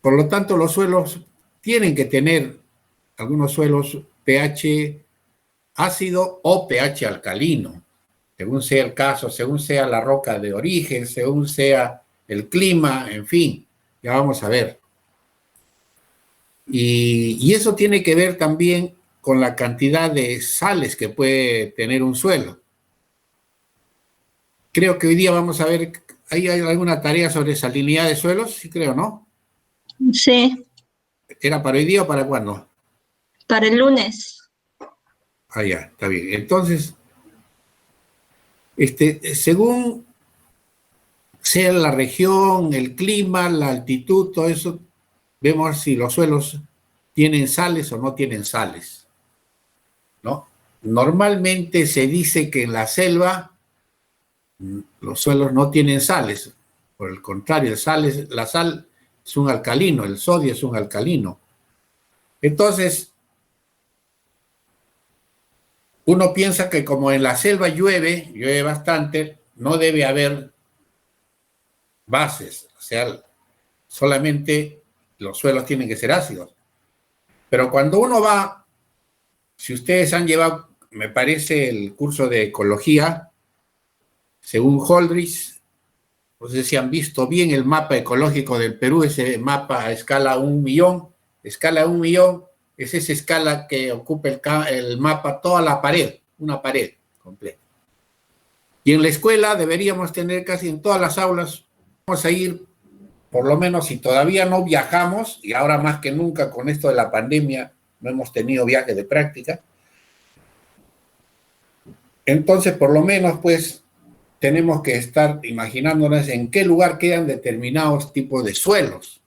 Por lo tanto, los suelos tienen que tener, algunos suelos, pH ácido o pH alcalino, según sea el caso, según sea la roca de origen, según sea el clima, en fin, ya vamos a ver. Y eso tiene que ver también con la cantidad de sales que puede tener un suelo. Creo que hoy día vamos a ver, ¿hay alguna tarea sobre salinidad de suelos? Sí, creo, ¿no? Sí. ¿Era para hoy día o para cuándo? Para el lunes. Ah, ya, está bien. Entonces, según sea la región, el clima, la altitud, todo eso, vemos si los suelos tienen sales o no tienen sales, ¿no? Normalmente se dice que en la selva los suelos no tienen sales. Por el contrario, la sal es un alcalino, el sodio es un alcalino. Entonces, uno piensa que como en la selva llueve bastante, no debe haber bases, o sea, solamente los suelos tienen que ser ácidos. Pero cuando uno va, si ustedes han llevado, me parece, el curso de ecología, según Holdridge, no sé si han visto bien el mapa ecológico del Perú, ese mapa a escala 1.000.000, escala 1.000.000, es esa escala que ocupa el mapa toda la pared, una pared completa. Y en la escuela deberíamos tener casi en todas las aulas, vamos a ir, por lo menos si todavía no viajamos, y ahora más que nunca con esto de la pandemia no hemos tenido viajes de práctica, entonces por lo menos pues tenemos que estar imaginándonos en qué lugar quedan determinados tipos de suelos.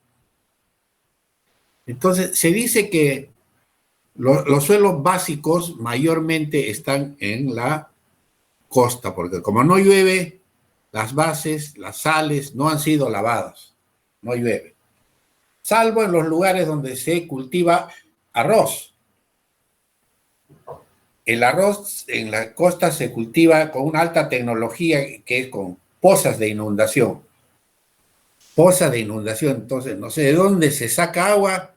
Entonces, se dice que los suelos básicos mayormente están en la costa, porque como no llueve, las bases, las sales, no han sido lavadas, no llueve. Salvo en los lugares donde se cultiva arroz. El arroz en la costa se cultiva con una alta tecnología que es con pozas de inundación. Pozas de inundación, entonces no sé de dónde se saca agua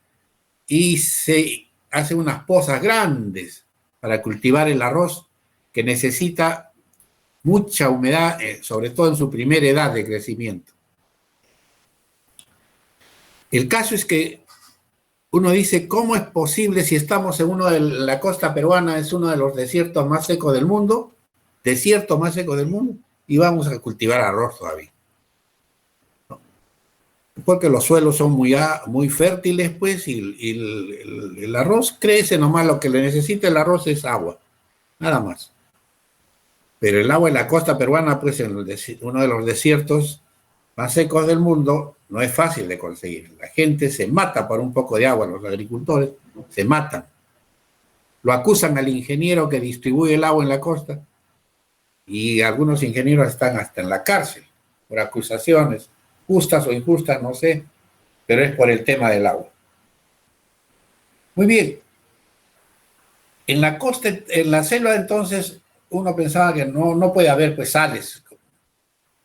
y se hace unas pozas grandes para cultivar el arroz que necesita mucha humedad, sobre todo en su primera edad de crecimiento. El caso es que uno dice, ¿cómo es posible si estamos en la costa peruana, es uno de los desiertos más secos del mundo, y vamos a cultivar arroz todavía? Porque los suelos son muy fértiles, pues, y el arroz crece nomás, lo que le necesita el arroz es agua, nada más. Pero el agua en la costa peruana, pues, en uno de los desiertos más secos del mundo, no es fácil de conseguir. La gente se mata por un poco de agua, los agricultores se matan. Lo acusan al ingeniero que distribuye el agua en la costa y algunos ingenieros están hasta en la cárcel por acusaciones, justas o injustas, no sé, pero es por el tema del agua. Muy bien. En la costa, en la selva, entonces, uno pensaba que no puede haber pues sales.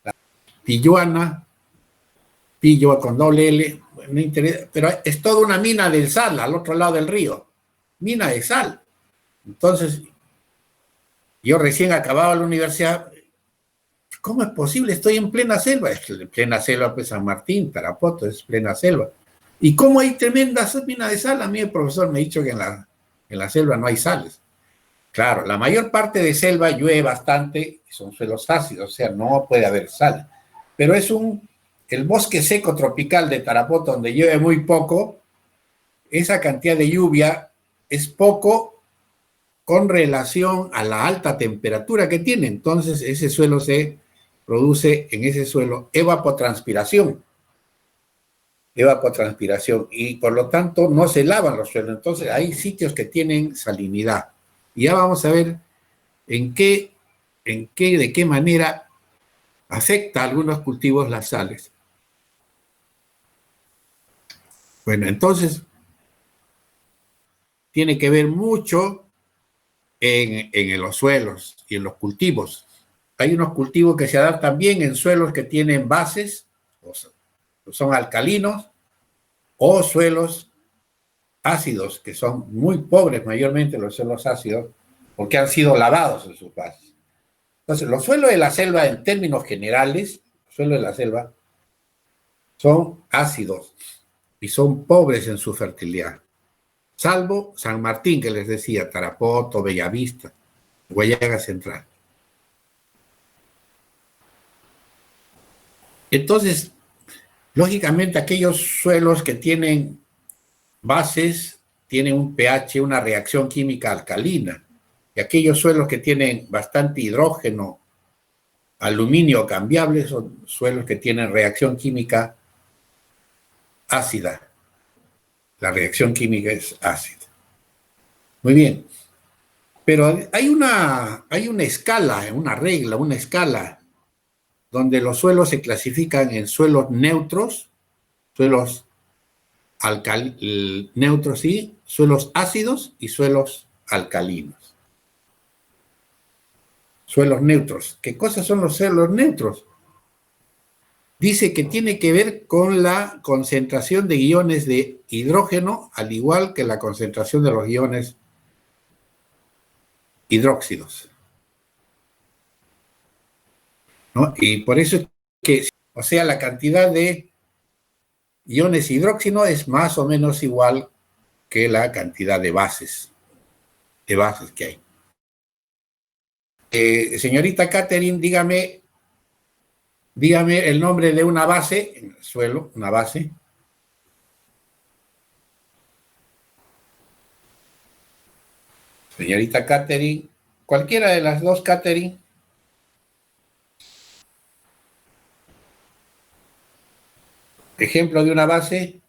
La pilluana, pillo con doble L, no interesa, pero es toda una mina de sal al otro lado del río. Mina de sal. Entonces, yo recién acababa la universidad. ¿Cómo es posible? Estoy en plena selva. Es en plena selva, pues San Martín, Tarapoto, es plena selva. ¿Y cómo hay tremendas minas de sal? A mí el profesor me ha dicho que en la selva no hay sales. Claro, la mayor parte de selva llueve bastante, son suelos ácidos, o sea, no puede haber sal. Pero el bosque seco tropical de Tarapoto, donde llueve muy poco, esa cantidad de lluvia es poco con relación a la alta temperatura que tiene. Entonces, ese suelo se produce en ese suelo evapotranspiración, y por lo tanto no se lavan los suelos. Entonces, hay sitios que tienen salinidad. Y ya vamos a ver de qué manera afecta a algunos cultivos las sales. Bueno, entonces, tiene que ver mucho en los suelos y en los cultivos. Hay unos cultivos que se adaptan bien en suelos que tienen bases, son alcalinos, o suelos ácidos, que son muy pobres mayormente los suelos ácidos, porque han sido lavados en sus bases. Entonces, los suelos de la selva, en términos generales, los suelos de la selva son ácidos y son pobres en su fertilidad, salvo San Martín, que les decía, Tarapoto, Bellavista, Guayaga Central. Entonces, lógicamente, aquellos suelos que tienen bases tienen un pH, una reacción química alcalina, y aquellos suelos que tienen bastante hidrógeno, aluminio cambiable, son suelos que tienen reacción química ácida. La reacción química es ácida. Muy bien. Pero hay una escala, una regla, una escala, donde los suelos se clasifican en suelos neutros, suelos neutros y suelos ácidos y suelos alcalinos. Suelos neutros. ¿Qué cosas son los suelos neutros? Dice que tiene que ver con la concentración de iones de hidrógeno, al igual que la concentración de los iones hidróxidos, ¿no? Y por eso es que, o sea, la cantidad de iones hidróxido es más o menos igual que la cantidad de bases que hay. Señorita Catherine, dígame el nombre de una base en el suelo, una base. Señorita Catherine, cualquiera de las dos, Catherine. Ejemplo de una base.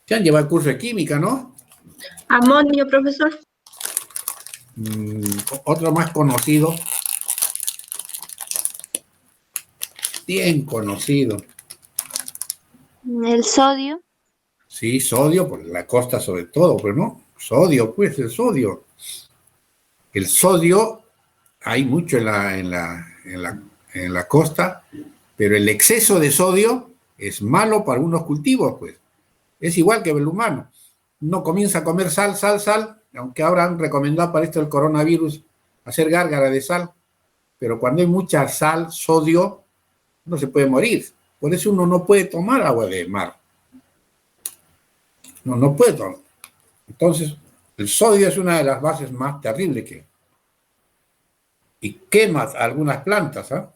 Se han llevado el curso de química, ¿no? Amonio, profesor. Otro más conocido. Bien conocido. El sodio. Sí, sodio, por la costa sobre todo, pero no. Sodio, pues, el sodio. El sodio hay mucho en la costa, pero el exceso de sodio es malo para unos cultivos, pues. Es igual que el humano. Uno comienza a comer sal, aunque ahora han recomendado para esto el coronavirus hacer gárgara de sal, pero cuando hay mucha sal, sodio, no se puede morir. Por eso uno no puede tomar agua de mar. No puede tomar. Entonces, el sodio es una de las bases más terribles que hay. Y quema algunas plantas, ¿eh?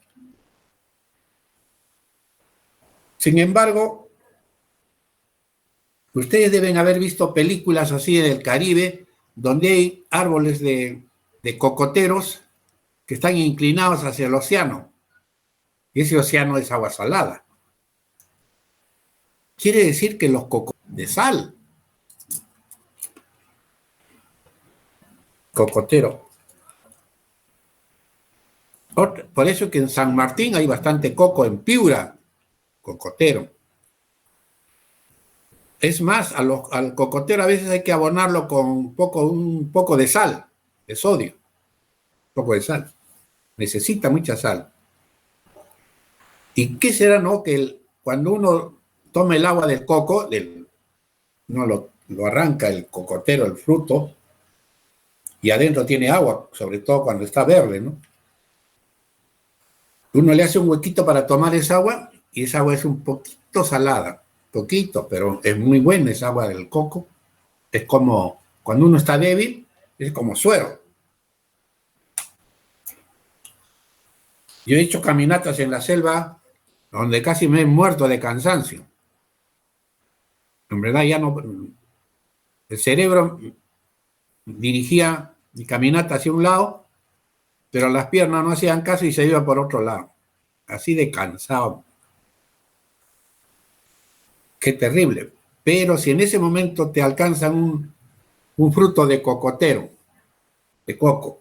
Sin embargo, ustedes deben haber visto películas así del Caribe, donde hay árboles de cocoteros que están inclinados hacia el océano. Y ese océano es agua salada. Quiere decir que los cocoteros de sal. Cocotero. Por eso que en San Martín hay bastante coco, en Piura, cocotero. Es más, al cocotero a veces hay que abonarlo con un poco de sal, de sodio. Un poco de sal. Necesita mucha sal. ¿Y qué será, no? Que cuando uno toma el agua del coco, uno lo arranca el cocotero, el fruto, y adentro tiene agua, sobre todo cuando está verde, ¿no? Uno le hace un huequito para tomar esa agua, y esa agua es un poquito salada. Poquito, pero es muy buena esa agua del coco. Es como, cuando uno está débil, es como suero. Yo he hecho caminatas en la selva donde casi me he muerto de cansancio. En verdad ya no... El cerebro dirigía mi caminata hacia un lado, pero las piernas no hacían caso y se iba por otro lado. Así de cansado. Qué terrible. Pero si en ese momento te alcanzan un fruto de cocotero, de coco,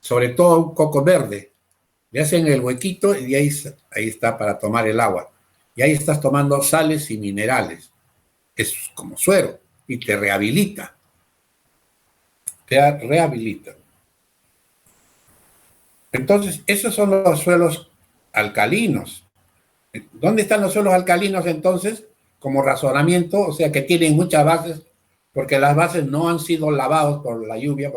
sobre todo un coco verde, le hacen el huequito y ahí está para tomar el agua. Y ahí estás tomando sales y minerales. Es como suero y te rehabilita. Te rehabilita. Entonces, esos son los suelos alcalinos. ¿Dónde están los suelos alcalinos entonces? Como razonamiento, o sea que tienen muchas bases, porque las bases no han sido lavados por la lluvia.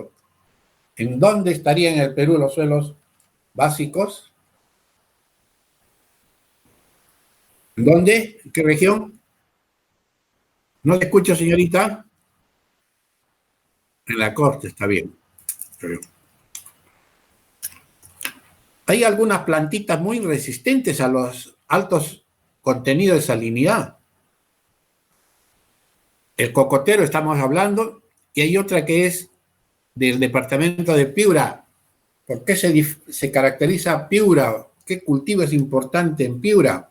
¿En dónde estarían en el Perú los suelos básicos? ¿En dónde? ¿En qué región? No le escucho, señorita. En la costa, está bien. Hay algunas plantitas muy resistentes a los altos contenidos de salinidad. El cocotero estamos hablando, y hay otra que es del departamento de Piura. ¿Por qué se caracteriza Piura? ¿Qué cultivo es importante en Piura?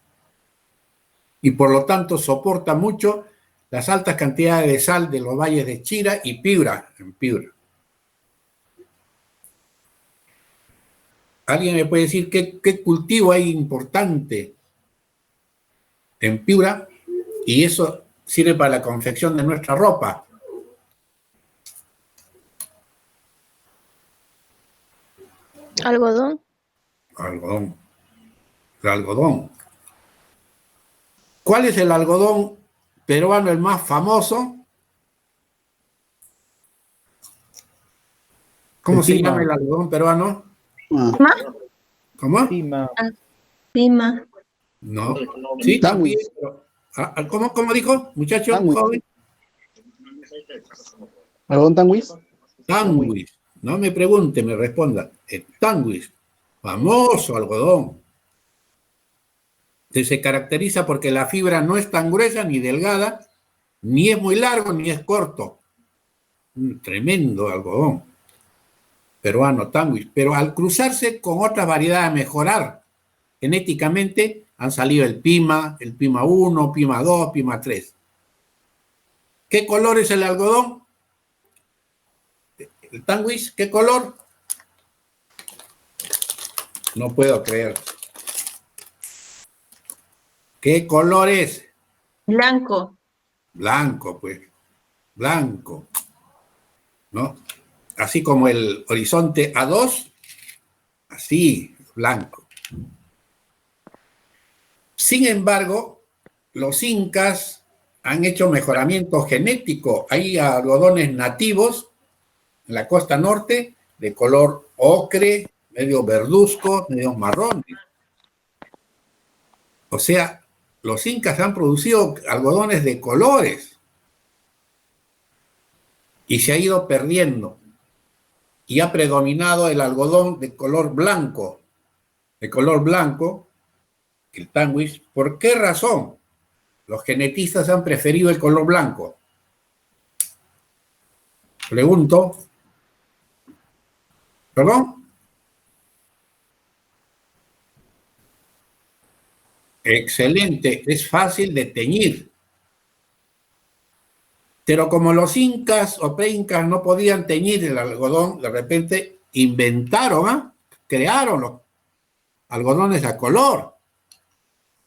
Y por lo tanto soporta mucho las altas cantidades de sal de los valles de Chira y Piura, en Piura. ¿Alguien me puede decir qué cultivo hay importante en Piura? Y eso sirve para la confección de nuestra ropa. Algodón. Algodón. El algodón. ¿Cuál es el algodón peruano el más famoso? ¿Cómo se llama el algodón peruano? ¿Pima? ¿Cómo? Pima. No. Sí, también. ¿Cómo dijo, muchacho joven? ¿Algodón tanguis? Tanguis. No me pregunte, me responda. El tanguis. Famoso algodón. Que se caracteriza porque la fibra no es tan gruesa ni delgada, ni es muy largo ni es corto. Un tremendo algodón peruano, tanguis. Pero al cruzarse con otras variedades a mejorar genéticamente, han salido el Pima 1, Pima 2, Pima 3. ¿Qué color es el algodón? ¿El tanguis? ¿Qué color? No puedo creer. ¿Qué color es? Blanco. Blanco, pues. Blanco. ¿No? Así como el horizonte A2, así, blanco. Sin embargo, los incas han hecho mejoramiento genético. Hay algodones nativos en la costa norte de color ocre, medio verduzco, medio marrón. O sea, los incas han producido algodones de colores y se ha ido perdiendo. Y ha predominado el algodón de color blanco, el tanguis. ¿Por qué razón? Los genetistas han preferido el color blanco. Pregunto. ¿Perdón? Excelente, es fácil de teñir. Pero como los incas o preincas no podían teñir el algodón, de repente inventaron, crearon los algodones a color.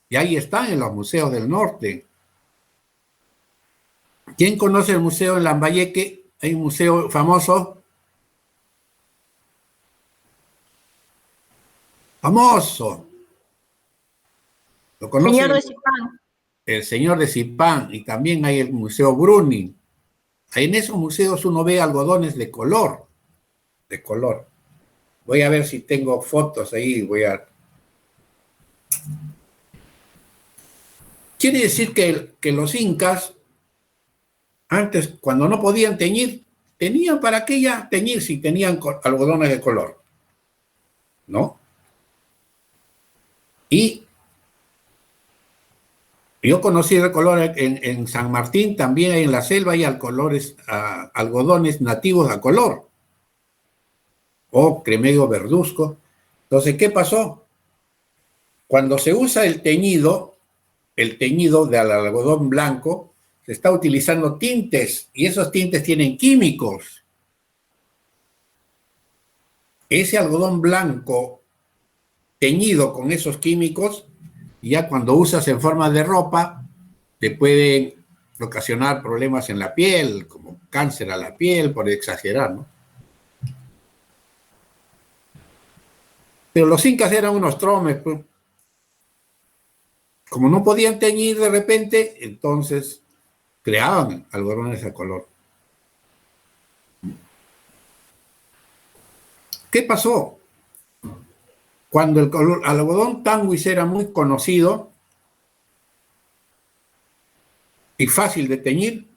Y ahí están en los museos del norte. ¿Quién conoce el museo en Lambayeque? Hay un museo famoso. Famoso. ¿Lo conoce? Señor de Zipán. El señor de Zipán. Y también hay el Museo Bruning. En esos museos uno ve algodones de color. De color. Voy a ver si tengo fotos ahí. Quiere decir que los incas, antes, cuando no podían teñir, tenían para qué ya teñir si tenían algodones de color, ¿no? Y yo conocí el color en San Martín, también en la selva hay algodones nativos a color, ocre, medio verduzco. Entonces, ¿qué pasó? Cuando se usa el teñido del algodón blanco, se está utilizando tintes y esos tintes tienen químicos. Ese algodón blanco teñido con esos químicos, ya cuando usas en forma de ropa, te pueden ocasionar problemas en la piel, como cáncer a la piel, por exagerar, ¿no? Pero los incas eran unos tromes, pues. Como no podían teñir de repente, entonces creaban algodones a color. ¿Qué pasó? Cuando el algodón Tanguis era muy conocido y fácil de teñir,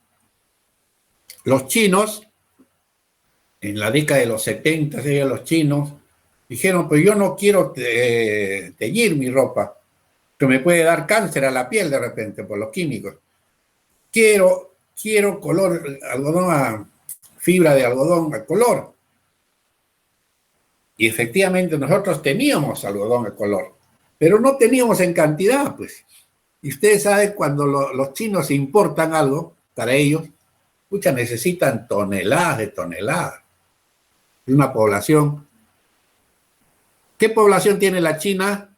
los chinos, en la década de los 70, los chinos dijeron, pues yo no quiero teñir mi ropa, que me puede dar cáncer a la piel de repente por los químicos. Quiero color, algodón fibra de algodón a color. Y efectivamente nosotros teníamos algodón a color, pero no teníamos en cantidad, pues. Y ustedes saben, cuando los chinos importan algo para ellos, necesitan toneladas de toneladas de una población. ¿Qué población tiene la China?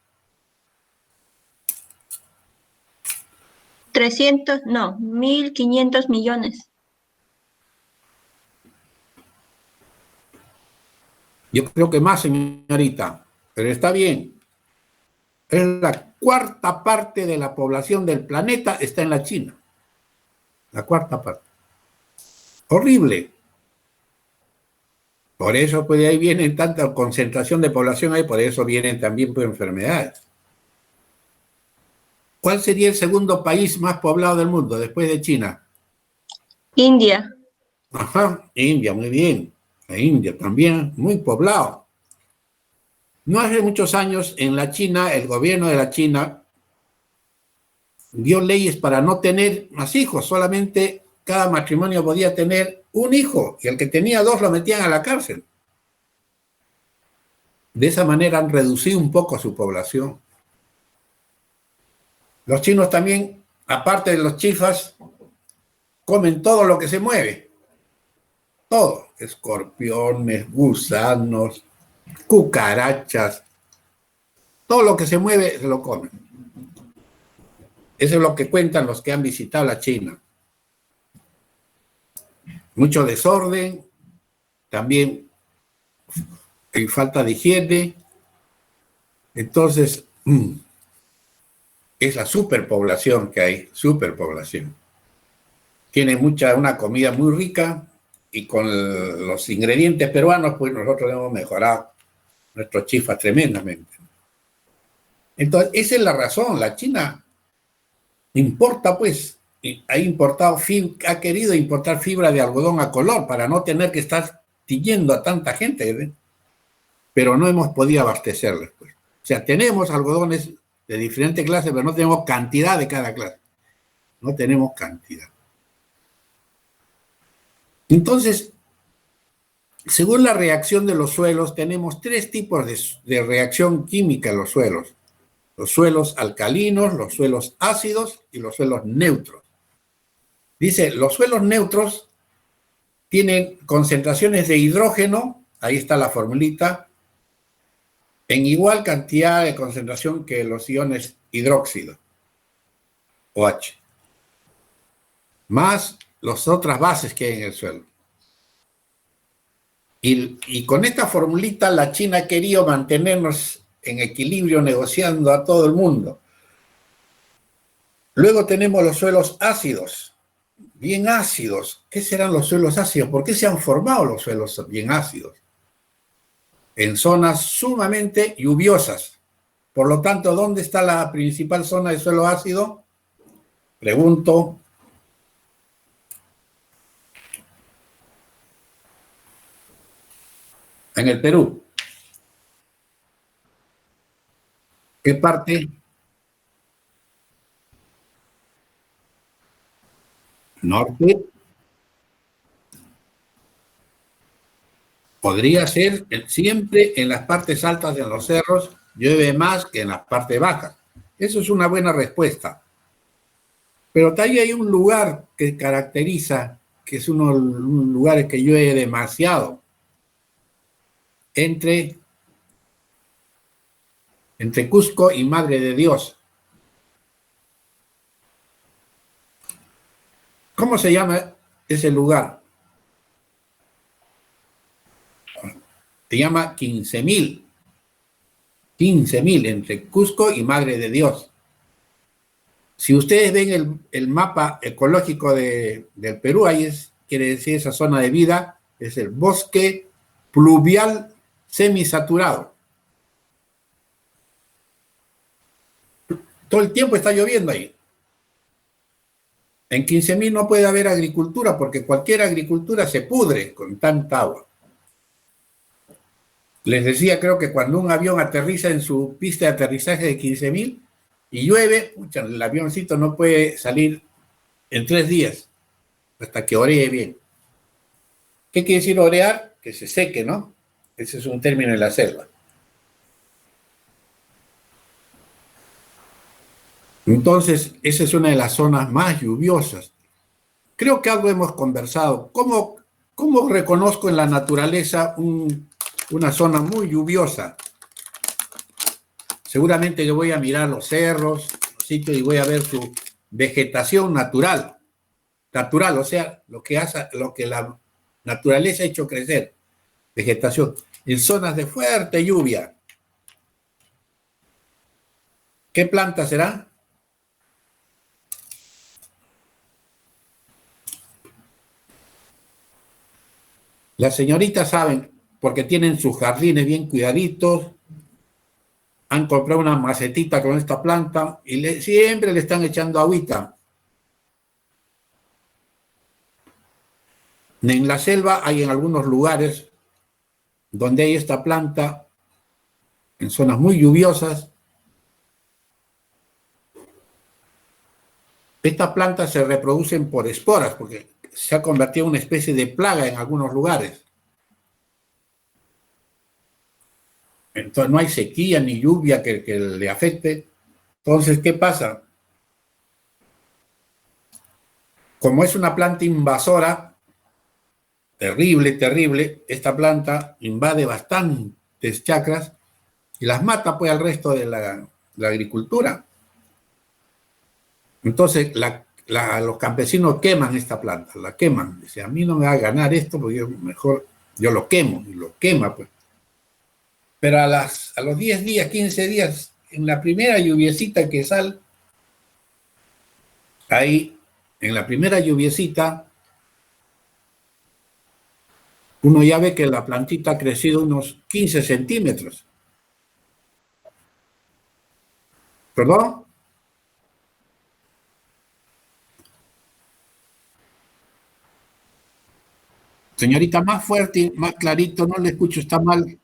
1.500 millones. Yo creo que más, señorita, pero está bien. Es la cuarta parte de la población del planeta está en la China. La cuarta parte. Horrible. Por eso, pues de ahí vienen tanta concentración de población ahí, por eso vienen también pues, enfermedades. ¿Cuál sería el segundo país más poblado del mundo después de China? India. Ajá, India, muy bien. La India también, muy poblado. No hace muchos años en la China, el gobierno de la China dio leyes para no tener más hijos, solamente cada matrimonio podía tener un hijo y el que tenía dos lo metían a la cárcel. De esa manera han reducido un poco su población. Los chinos también, aparte de los chifas, comen todo lo que se mueve. Todo. Escorpiones, gusanos, cucarachas. Todo lo que se mueve se lo comen. Eso es lo que cuentan los que han visitado la China. Mucho desorden, también hay falta de higiene. Entonces, es la superpoblación que hay, superpoblación. Tiene una comida muy rica y con los ingredientes peruanos, pues nosotros hemos mejorado nuestros chifas tremendamente. Entonces, esa es la razón. La China importa, pues, ha querido importar fibra de algodón a color para no tener que estar tiñendo a tanta gente, ¿eh? Pero no hemos podido abastecerles, pues. O sea, tenemos algodones de diferentes clases, pero no tenemos cantidad de cada clase. No tenemos cantidad. Entonces, según la reacción de los suelos, tenemos tres tipos de reacción química en los suelos. Los suelos alcalinos, los suelos ácidos y los suelos neutros. Dice, los suelos neutros tienen concentraciones de hidrógeno, ahí está la formulita, en igual cantidad de concentración que los iones hidróxido, OH, más las otras bases que hay en el suelo. Y con esta formulita la China ha querido mantenernos en equilibrio negociando a todo el mundo. Luego tenemos los suelos ácidos, bien ácidos. ¿Qué serán los suelos ácidos? ¿Por qué se han formado los suelos bien ácidos? En zonas sumamente lluviosas. Por lo tanto, ¿dónde está la principal zona de suelo ácido? Pregunto. En el Perú. ¿Qué parte? Norte. Podría ser siempre en las partes altas de los cerros, llueve más que en las partes bajas. Eso es una buena respuesta. Pero también hay un lugar que caracteriza, que es uno de los lugares que llueve demasiado. Entre Cusco y Madre de Dios. ¿Cómo se llama ese lugar? Se llama 15.000. 15.000 entre Cusco y Madre de Dios. Si ustedes ven el mapa ecológico del Perú, ahí quiere decir esa zona de vida, es el bosque pluvial semisaturado. Todo el tiempo está lloviendo ahí. En 15.000 no puede haber agricultura porque cualquier agricultura se pudre con tanta agua. Les decía, creo que cuando un avión aterriza en su pista de aterrizaje de 15.000 y llueve, pucha, el avioncito no puede salir en 3 días hasta que oree bien. ¿Qué quiere decir orear? Que se seque, ¿no? Ese es un término en la selva. Entonces, esa es una de las zonas más lluviosas. Creo que algo hemos conversado. ¿Cómo reconozco en la naturaleza una zona muy lluviosa? Seguramente yo voy a mirar los cerros, los sitios, y voy a ver su vegetación natural. Natural, o sea, lo que la naturaleza ha hecho crecer. Vegetación. En zonas de fuerte lluvia. ¿Qué planta será? Las señoritas saben, porque tienen sus jardines bien cuidaditos, han comprado una macetita con esta planta y siempre le están echando agüita. En la selva hay en algunos lugares donde hay esta planta, en zonas muy lluviosas. Estas plantas se reproducen por esporas, porque se ha convertido en una especie de plaga en algunos lugares. Entonces no hay sequía ni lluvia que le afecte. Entonces, ¿qué pasa? Como es una planta invasora, terrible, esta planta invade bastantes chacras y las mata pues al resto de la agricultura. Entonces, los campesinos queman esta planta, la queman. Dice, a mí no me va a ganar esto porque mejor yo lo quemo, y lo quema pues. Pero a los 10 días, 15 días, en la primera lluviecita que sale, ahí, en la primera lluviecita, uno ya ve que la plantita ha crecido unos 15 centímetros. ¿Perdón? Señorita, más fuerte, más clarito, no le escucho, está mal.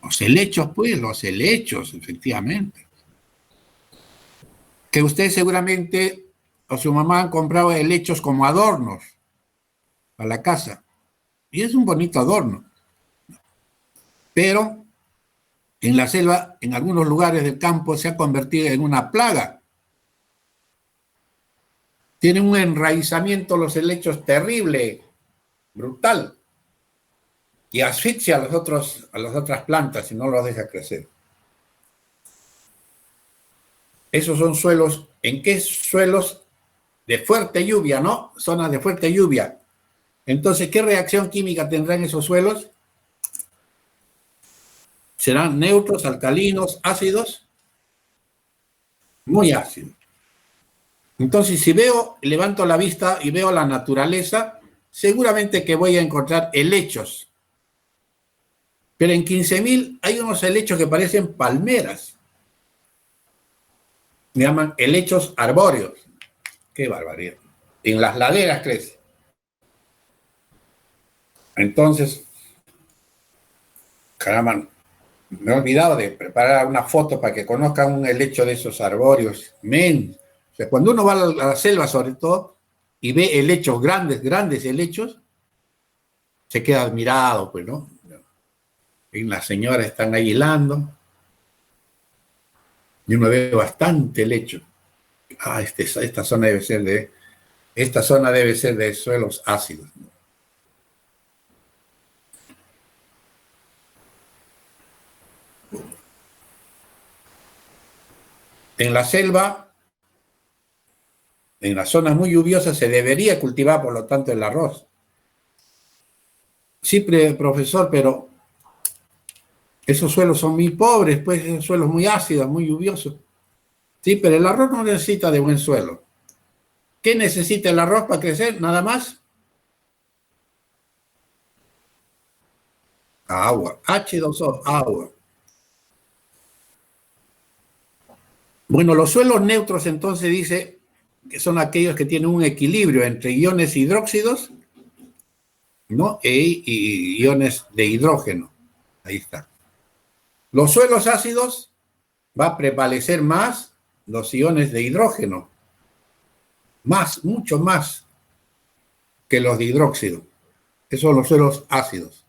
Los helechos, pues, los helechos, efectivamente. Que usted seguramente o su mamá han comprado helechos como adornos a la casa. Y es un bonito adorno. Pero en la selva, en algunos lugares del campo, se ha convertido en una plaga. Tienen un enraizamiento los helechos terrible, brutal. Y asfixia a las otras plantas y no los deja crecer. Esos son suelos, ¿en qué suelos? De fuerte lluvia, ¿no? Zonas de fuerte lluvia. Entonces, ¿qué reacción química tendrán esos suelos? ¿Serán neutros, alcalinos, ácidos? Muy ácidos. Entonces, si levanto la vista y veo la naturaleza, seguramente que voy a encontrar helechos. Pero en 15.000 hay unos helechos que parecen palmeras. Me llaman helechos arbóreos. ¡Qué barbaridad! En las laderas crece. Entonces, caramba, me he olvidado de preparar una foto para que conozcan un helecho de esos arbóreos. O sea, cuando uno va a la selva, sobre todo, y ve helechos grandes helechos, se queda admirado, pues, ¿no? Y las señoras están ahí hilando. Y uno ve bastante helecho. Esta zona debe ser de suelos ácidos. En la selva, en las zonas muy lluviosas, se debería cultivar, por lo tanto, el arroz. Sí, profesor, pero Esos suelos son muy pobres, pues, esos suelos muy ácidos, muy lluviosos. Sí, pero el arroz no necesita de buen suelo. ¿Qué necesita el arroz para crecer? Nada más. Agua. H2O, agua. Bueno, los suelos neutros entonces dice que son aquellos que tienen un equilibrio entre iones hidróxidos, ¿no? Y iones de hidrógeno. Ahí está. Los suelos ácidos va a prevalecer más los iones de hidrógeno, más, mucho más que los de hidróxido. Esos son los suelos ácidos.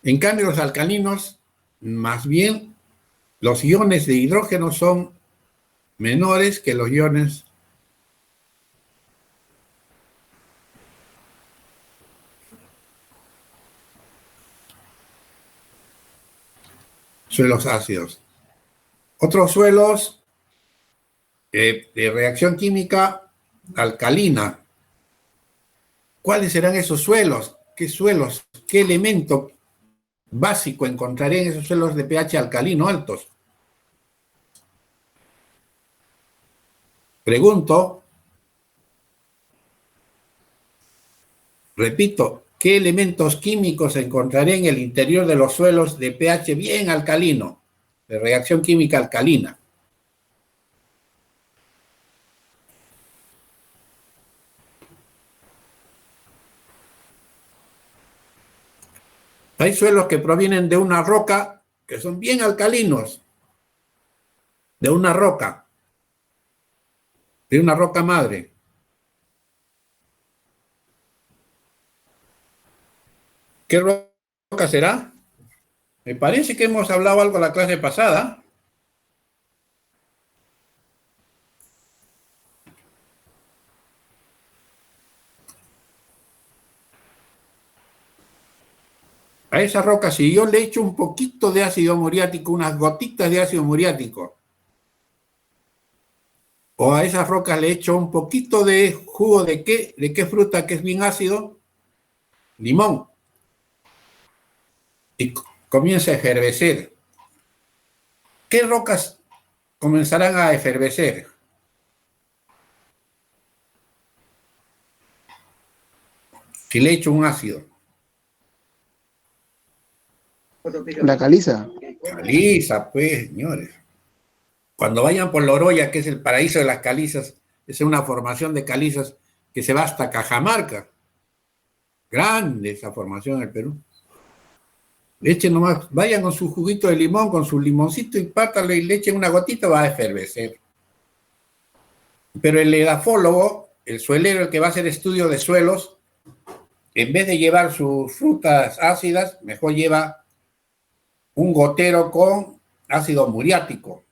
En cambio, los alcalinos, más bien, los iones de hidrógeno son menores que los iones suelos ácidos. Otros suelos de reacción química alcalina. ¿Cuáles serán esos suelos? ¿Qué suelos? ¿Qué elemento básico encontraré en esos suelos de pH alcalino altos? Pregunto, repito, ¿qué elementos químicos encontraré en el interior de los suelos de pH bien alcalino, de reacción química alcalina? Hay suelos que provienen de una roca que son bien alcalinos, de una roca madre. ¿Qué roca será? Me parece que hemos hablado algo la clase pasada. A esa roca, si yo le echo un poquito de ácido muriático, unas gotitas de ácido muriático, o a esas rocas le echo un poquito de jugo de qué fruta que es bien ácido, limón, y comienza a efervecer. ¿Qué rocas comenzarán a efervecer? Si le echo un ácido. La caliza. Caliza, pues, señores. Cuando vayan por Loroya, que es el paraíso de las calizas, es una formación de calizas que se va hasta Cajamarca. Grande esa formación en el Perú. Le echen nomás, vayan con su juguito de limón, con su limoncito y pátale y le echen una gotita, va a efervecer. Pero el edafólogo, el suelero, el que va a hacer estudio de suelos, en vez de llevar sus frutas ácidas, mejor lleva un gotero con ácido muriático,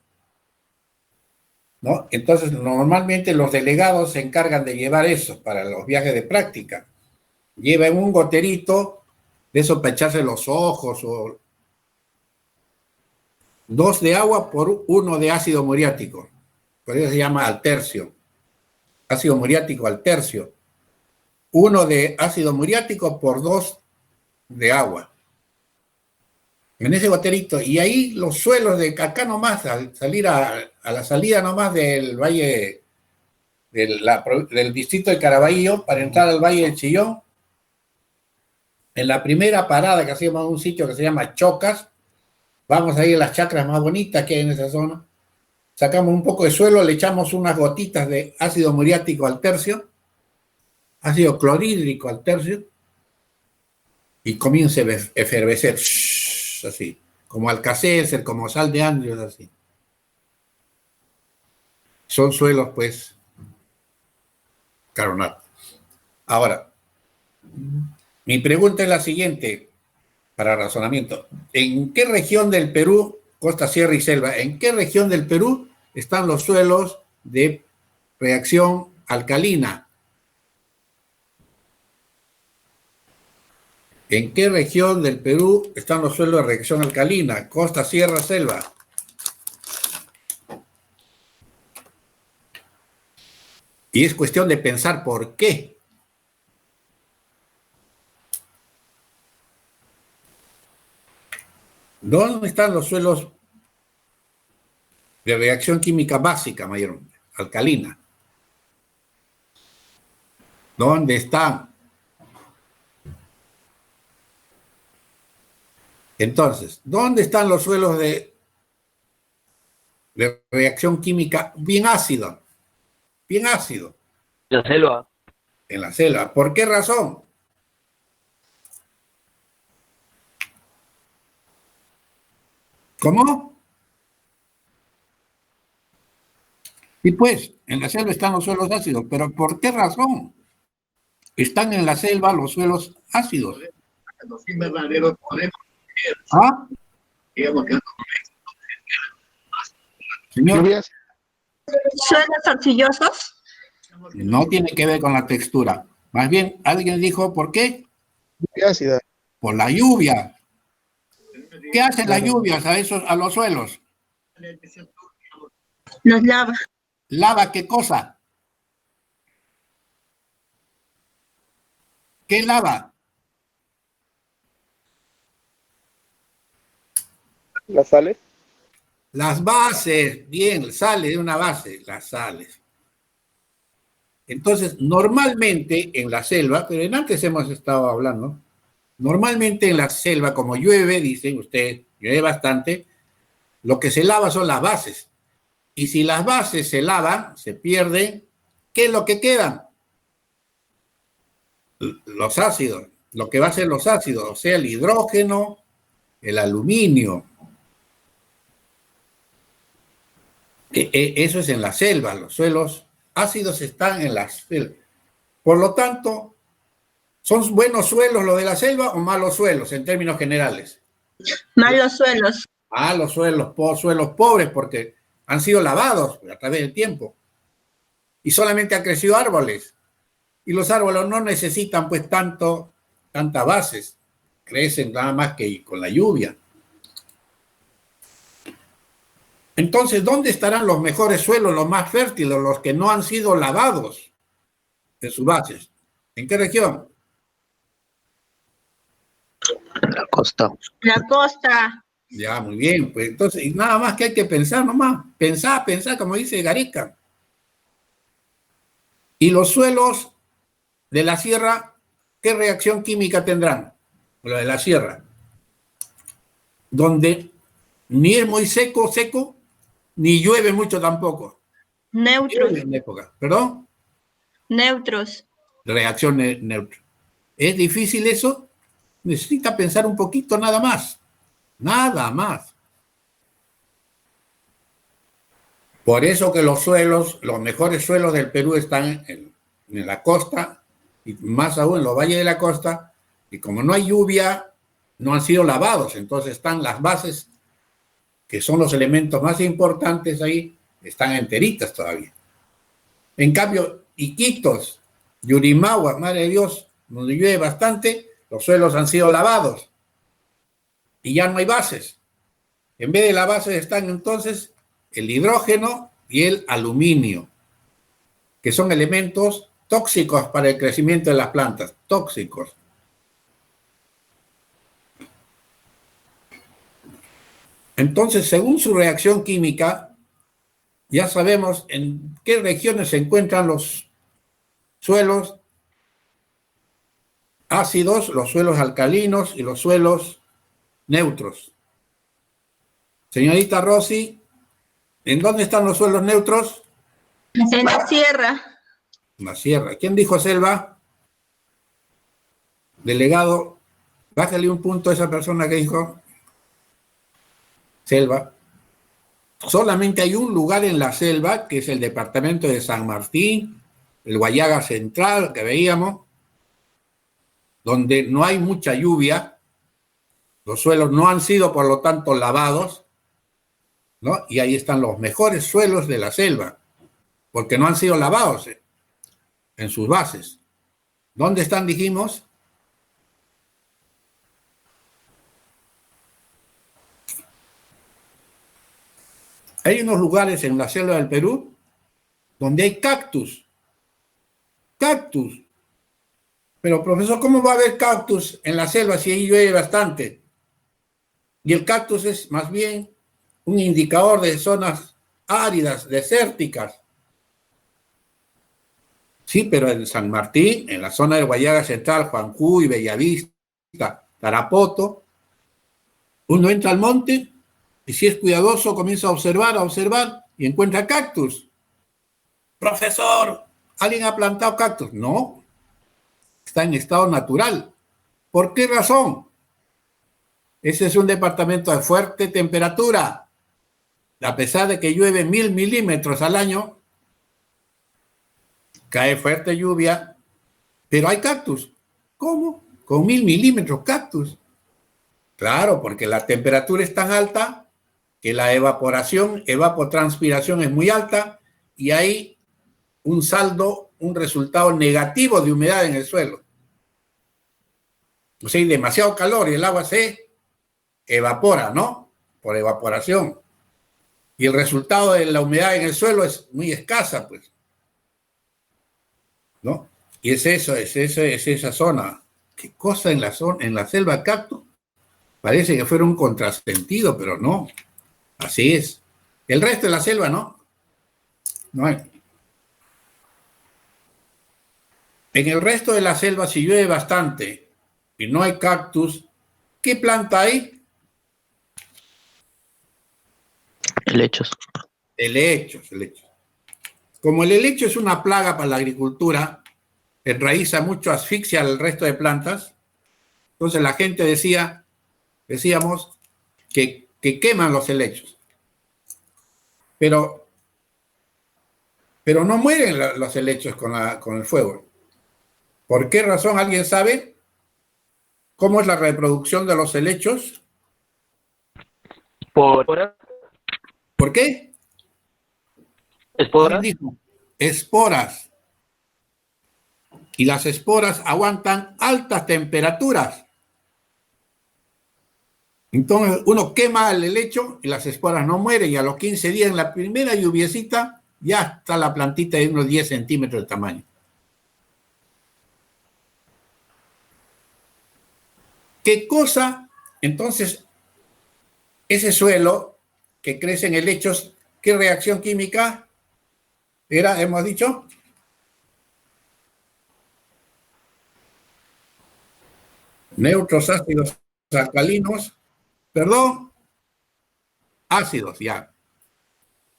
¿no? Entonces, normalmente los delegados se encargan de llevar eso para los viajes de práctica. Llevan un goterito de eso para echarse los ojos, o 2 de agua por 1 de ácido muriático. Por eso se llama altercio. Ácido muriático altercio. 1 de ácido muriático por 2 de agua. En ese goterito. Y ahí los suelos de acá nomás, al salir a la salida nomás del valle, del distrito de Caraballo, para entrar al valle del Chillón, en la primera parada que hacíamos en un sitio que se llama Chocas, vamos a ir a las chacras más bonitas que hay en esa zona, sacamos un poco de suelo, le echamos unas gotitas de ácido muriático al tercio, ácido clorhídrico al tercio, y comienza a efervecer, así, como alcacéser, como sal de Andrews, así. Son suelos, pues, carbonatos. Ahora, mi pregunta es la siguiente, para razonamiento. ¿En qué región del Perú, costa, sierra y selva, en qué región del Perú están los suelos de reacción alcalina? ¿En qué región del Perú están los suelos de reacción alcalina? Costa, sierra, selva. Y es cuestión de pensar por qué. ¿Dónde están los suelos de reacción química básica, mayormente? Alcalina. ¿Dónde están? Entonces, ¿dónde están los suelos de reacción química bien ácido? Bien ácido. La selva. En la selva. ¿Por qué razón? ¿Cómo? Y pues, en la selva están los suelos ácidos, pero ¿por qué razón están en la selva los suelos ácidos? ¿Ah? Señor, Lluvias. ¿Suelos arcillosos? no tiene que ver con la textura. Más bien, alguien dijo, ¿por qué? Lluvia ácida. Por la lluvia. ¿Qué hacen las Claro. lluvias a los suelos? Los lava. ¿Lava qué cosa? ¿Qué lava? Las sales. Las bases. Bien, sale de una base, las sales. Entonces, normalmente en la selva, pero en antes hemos estado hablando, normalmente en la selva, como llueve, dicen ustedes, llueve bastante, lo que se lava son las bases. Y si las bases se lavan, se pierden, ¿qué es lo que quedan? Los ácidos, lo que va a ser los ácidos, o sea, el hidrógeno, el aluminio. Eso es en la selva, los suelos ácidos están en la selva. Por lo tanto, ¿son buenos suelos los de la selva o malos suelos en términos generales? Malos suelos. Los suelos pobres porque han sido lavados a través del tiempo y solamente han crecido árboles. Y los árboles no necesitan pues tantas bases, crecen nada más que con la lluvia. Entonces, ¿dónde estarán los mejores suelos, los más fértiles, los que no han sido lavados en sus bases? ¿En qué región? La costa. La costa. Ya, muy bien. Pues entonces, y nada más que hay que pensar nomás. Pensar, como dice Gareca. Y los suelos de la sierra, ¿qué reacción química tendrán? Lo de la sierra. Donde ni es muy seco, ni llueve mucho tampoco. Neutros. Llueve en época. ¿Perdón? Neutros. Reacción neutra. ¿Es difícil eso? Necesita pensar un poquito nada más. Nada más. Por eso que los suelos, los mejores suelos del Perú están en la costa, y más aún en los valles de la costa, y como no hay lluvia, no han sido lavados, entonces están las bases, que son los elementos más importantes ahí, están enteritas todavía. En cambio, Iquitos, Yurimagua, Madre de Dios, donde llueve bastante, los suelos han sido lavados y ya no hay bases. En vez de las bases están entonces el hidrógeno y el aluminio, que son elementos tóxicos para el crecimiento de las plantas, tóxicos. Entonces, según su reacción química, ya sabemos en qué regiones se encuentran los suelos ácidos, los suelos alcalinos y los suelos neutros. Señorita Rossi, ¿en dónde están los suelos neutros? En la sierra. En la sierra. ¿Quién dijo selva? Delegado, bájale un punto a esa persona que dijo selva. Solamente hay un lugar en la selva, que es el departamento de San Martín, el Guayaga Central, que veíamos, donde no hay mucha lluvia, los suelos no han sido, por lo tanto, lavados, ¿no? Y ahí están los mejores suelos de la selva, porque no han sido lavados en sus bases. ¿Dónde están, dijimos? Hay unos lugares en la selva del Perú donde hay cactus. Cactus. Pero, profesor, ¿cómo va a haber cactus en la selva si ahí llueve bastante? Y el cactus es más bien un indicador de zonas áridas, desérticas. Sí, pero en San Martín, en la zona de Guayaga Central, Juancuy, Bellavista, Tarapoto, uno entra al monte y si es cuidadoso comienza a observar y encuentra cactus. Profesor, ¿alguien ha plantado cactus? No, está en estado natural. ¿Por qué razón? Ese es un departamento de fuerte temperatura. A pesar de que llueve 1000 milímetros al año, cae fuerte lluvia, pero hay cactus. ¿Cómo? Con 1000 milímetros cactus. Claro, porque la temperatura es tan alta que la evaporación, evapotranspiración es muy alta y hay un saldo, un resultado negativo de humedad en el suelo. O sea, hay demasiado calor y el agua se evapora, ¿no? Por evaporación. Y el resultado de la humedad en el suelo es muy escasa, pues. ¿No? Y es eso, es esa zona. ¿Qué cosa en la zona, en la selva cactus? Parece que fuera un contrasentido, pero no. Así es. El resto de la selva, ¿no? No hay. En el resto de la selva, si llueve bastante y no hay cactus, ¿qué planta hay? Helechos. Helechos. Como el helecho es una plaga para la agricultura, enraiza mucho, asfixia al resto de plantas, entonces la gente decíamos que queman los helechos. Pero no mueren los helechos con el fuego. ¿Por qué razón? ¿Alguien sabe cómo es la reproducción de los helechos? ¿Esporas? ¿Por qué? ¿Esporas? Esporas. Y las esporas aguantan altas temperaturas. Entonces uno quema el helecho y las esporas no mueren y a los 15 días en la primera lluviecita ya está la plantita de unos 10 centímetros de tamaño. ¿Qué cosa? Entonces, ese suelo que crece en helechos, ¿qué reacción química era, hemos dicho? Neutros, ácidos, alcalinos, perdón, ácidos, ya.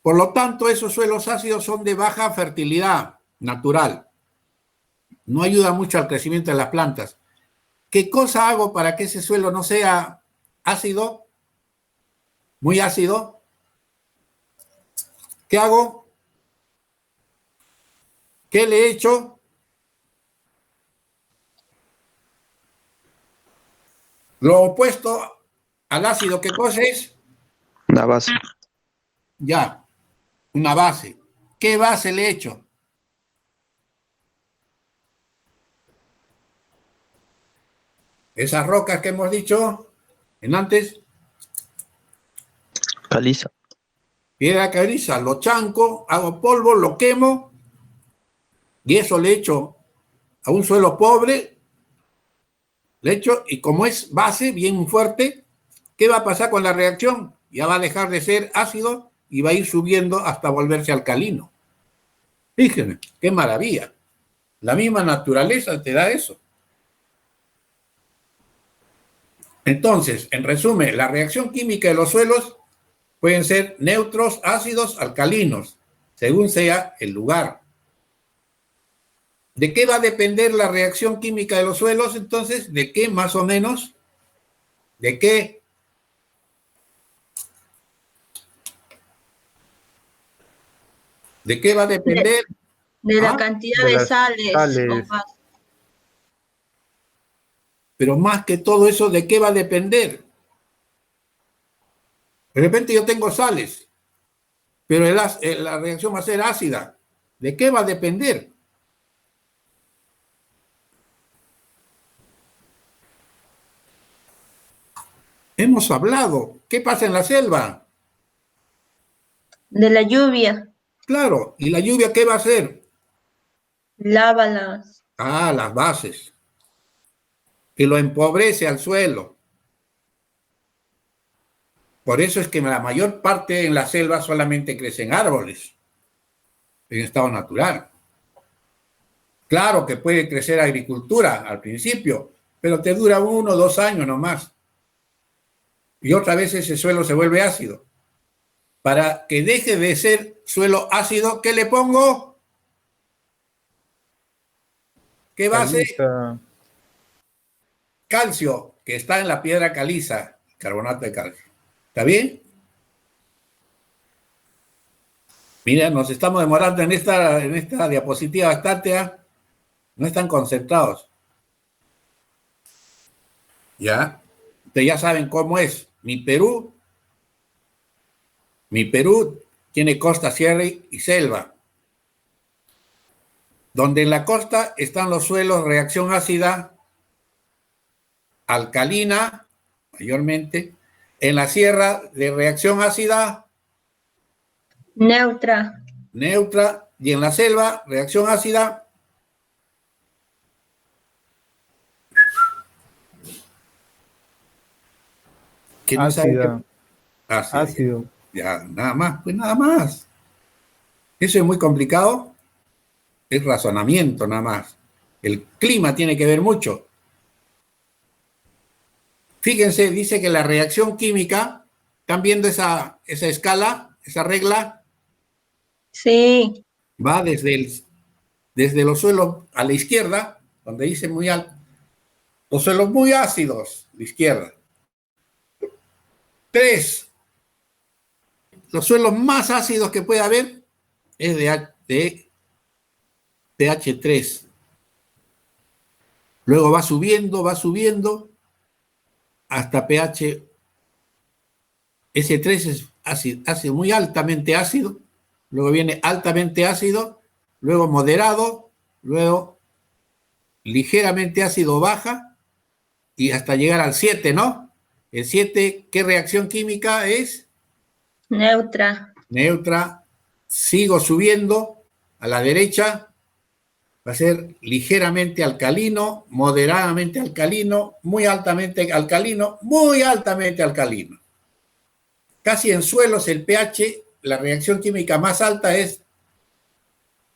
Por lo tanto, esos suelos ácidos son de baja fertilidad natural. No ayuda mucho al crecimiento de las plantas. ¿Qué cosa hago para que ese suelo no sea ácido? Muy ácido. ¿Qué hago? ¿Qué le he hecho? Lo opuesto al ácido, ¿qué cosa es? Una base. Ya, una base. ¿Qué base le he hecho? Esas rocas que hemos dicho en antes, Caliza. piedra caliza, lo chanco, hago polvo, lo quemo y eso le echo a un suelo pobre, le echo y como es base bien fuerte, ¿qué va a pasar con la reacción? Ya va a dejar de ser ácido y va a ir subiendo hasta volverse alcalino. Fíjense, qué maravilla. La misma naturaleza te da eso. Entonces, en resumen, la reacción química de los suelos pueden ser neutros, ácidos, alcalinos, según sea el lugar. ¿De qué va a depender la reacción química de los suelos? Entonces, ¿de qué más o menos? ¿De qué? ¿De qué va a depender? De la cantidad de de las sales. sales. O gas. Pero más que todo eso, ¿de qué va a depender? De repente yo tengo sales, pero la reacción va a ser ácida. ¿De qué va a depender? Hemos hablado. ¿Qué pasa en la selva? De la lluvia. Claro. ¿Y la lluvia qué va a hacer? Lávalas. Ah, las bases. Que lo empobrece al suelo. Por eso es que la mayor parte en la selva solamente crecen árboles en estado natural. Claro que puede crecer agricultura al principio, pero te dura 1 o 2 años nomás. Y otra vez ese suelo se vuelve ácido. Para que deje de ser suelo ácido, ¿qué le pongo? ¿Qué base? Caliza. Calcio, que está en la piedra caliza, carbonato de calcio. ¿Está bien? Mira, nos estamos demorando en esta diapositiva bastante, no están concentrados. ¿Ya? Ustedes ya saben cómo es. Mi Perú tiene costa, sierra y selva. Donde en la costa están los suelos reacción ácida, alcalina, mayormente. En la sierra de reacción ácida, Neutra. neutra. Y en la selva, reacción ácida. ¿Quién no sabe Ácida. qué? Ácida. Ácido. Ya, nada más, pues nada más. Eso es muy complicado. Es razonamiento nada más. El clima tiene que ver mucho. Fíjense, dice que la reacción química, ¿están viendo esa escala, esa regla? Sí. Va desde los suelos a la izquierda, donde dice muy alto, los suelos muy ácidos, a la izquierda. 3. Los suelos más ácidos que puede haber es de pH 3. Luego va subiendo hasta pH. Ese 3 es ácido, muy altamente ácido. Luego viene altamente ácido, luego moderado, luego ligeramente ácido baja y hasta llegar al 7, ¿no? El 7, ¿qué reacción química es? Neutra. Neutra. Sigo subiendo a la derecha, va a ser ligeramente alcalino, moderadamente alcalino, muy altamente alcalino, muy altamente alcalino. Casi en suelos el pH, la reacción química más alta es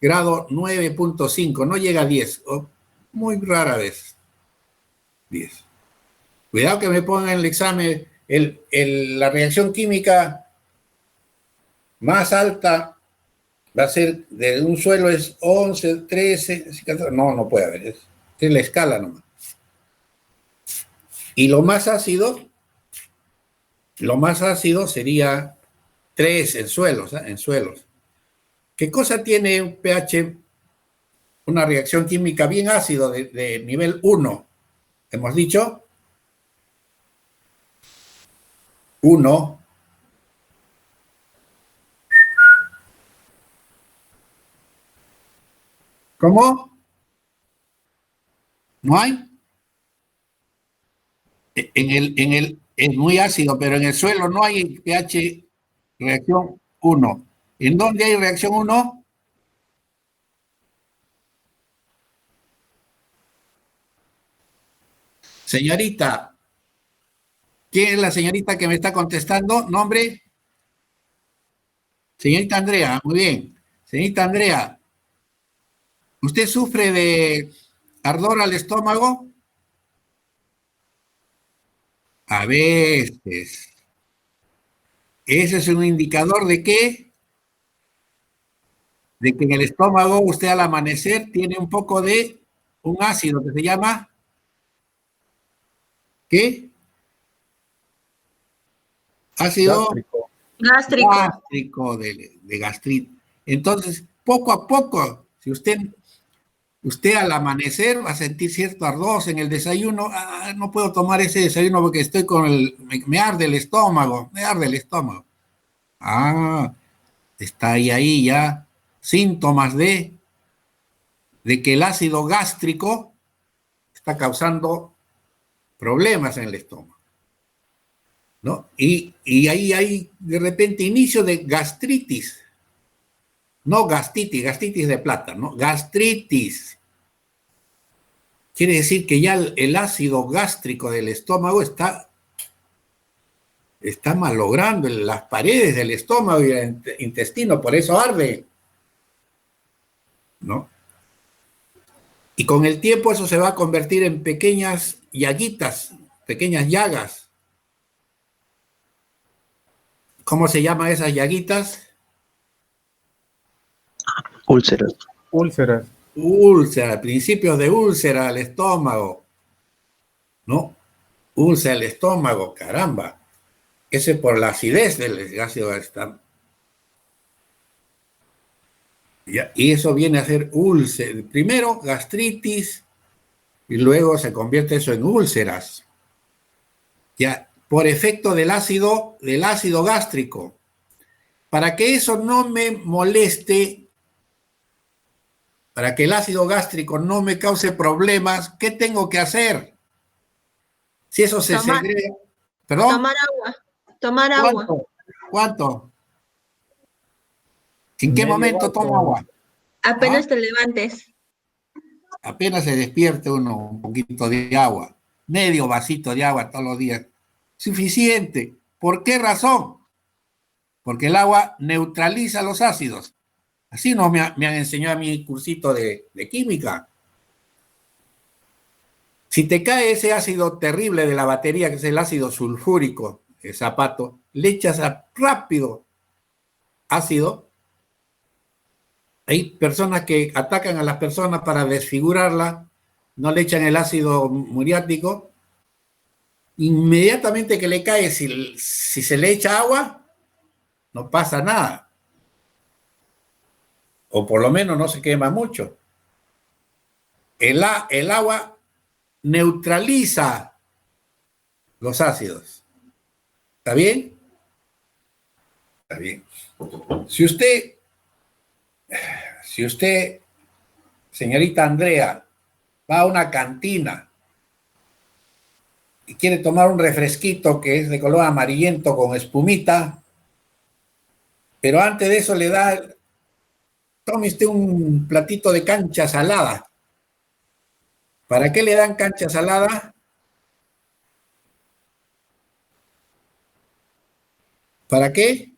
grado 9.5, no llega a 10, o muy rara vez 10. Cuidado que me pongan en el examen la reacción química más alta va a ser de un suelo es 11, 13, 14, no puede haber, es la escala nomás. Y lo más ácido sería 3 en suelos, en suelos. ¿Qué cosa tiene un pH? Una reacción química bien ácido de nivel 1. Hemos dicho 1. ¿Cómo? ¿No hay? Es muy ácido, pero en el suelo no hay pH reacción 1. ¿En dónde hay reacción 1? Señorita, ¿quién es la señorita que me está contestando? ¿Nombre? Señorita Andrea, muy bien. Señorita Andrea, ¿usted sufre de ardor al estómago? A veces. ¿Ese es un indicador de qué? De que en el estómago usted al amanecer tiene un poco de un ácido que se llama ¿qué? Ácido gástrico de gastritis. Entonces, poco a poco, si usted al amanecer va a sentir cierto ardor en el desayuno, no puedo tomar ese desayuno porque estoy me arde el estómago, está ahí ya síntomas de que el ácido gástrico está causando problemas en el estómago, ¿no? Y ahí hay de repente inicio de gastritis, no gastritis de plata, ¿no? Gastritis. Quiere decir que ya el ácido gástrico del estómago está está malogrando las paredes del estómago y el intestino, por eso arde, ¿no? Y con el tiempo eso se va a convertir en pequeñas llaguitas, pequeñas llagas. ¿Cómo se llaman esas llaguitas? Úlceras. Úlceras. Úlcera, principios de úlcera al estómago, ¿no? Úlcera al estómago, caramba. Ese por la acidez del ácido gástrico. Y eso viene a ser úlcera. Primero gastritis y luego se convierte eso en úlceras. Ya, por efecto del ácido gástrico. Para que eso no me moleste, para que el ácido gástrico no me cause problemas, ¿qué tengo que hacer? Si eso se segrega. ¿Perdón? Tomar agua. Tomar agua. ¿Cuánto? ¿En qué Medio momento vaso. tomo agua? Apenas te levantes. Apenas se despierte uno, un poquito de agua. Medio vasito de agua todos los días. Suficiente. ¿Por qué razón? Porque el agua neutraliza los ácidos. Así me han enseñado a mi cursito de química. Si te cae ese ácido terrible de la batería, que es el ácido sulfúrico, el zapato, le echas rápido ácido. Hay personas que atacan a las personas para desfigurarla, no le echan el ácido muriático. Inmediatamente que le cae, si se le echa agua, no pasa nada. O por lo menos no se quema mucho. El agua neutraliza los ácidos. ¿Está bien? Está bien. Si usted, señorita Andrea, va a una cantina y quiere tomar un refresquito que es de color amarillento con espumita, pero antes de eso tome usted un platito de cancha salada. ¿Para qué le dan cancha salada? ¿Para qué?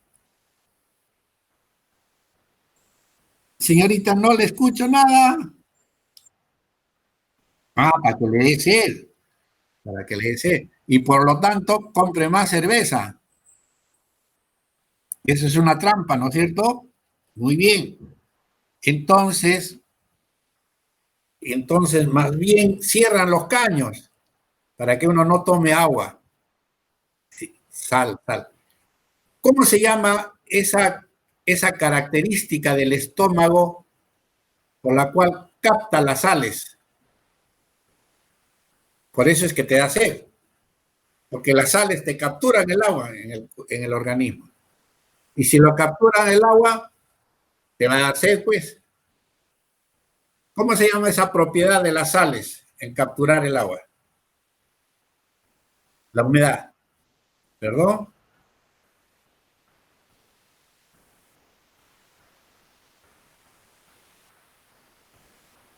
Señorita, no le escucho nada. Para que le dé sed. Para que le dé sed. Y por lo tanto, compre más cerveza. Eso es una trampa, ¿no es cierto? Muy bien. Entonces, más bien cierran los caños para que uno no tome agua. Sí, sal. ¿Cómo se llama esa característica del estómago por la cual capta las sales? Por eso es que te da sed, porque las sales te capturan el agua en el organismo. Y si lo capturan el agua, te va a dar sed, pues. ¿Cómo se llama esa propiedad de las sales en capturar el agua? La humedad. ¿Perdón?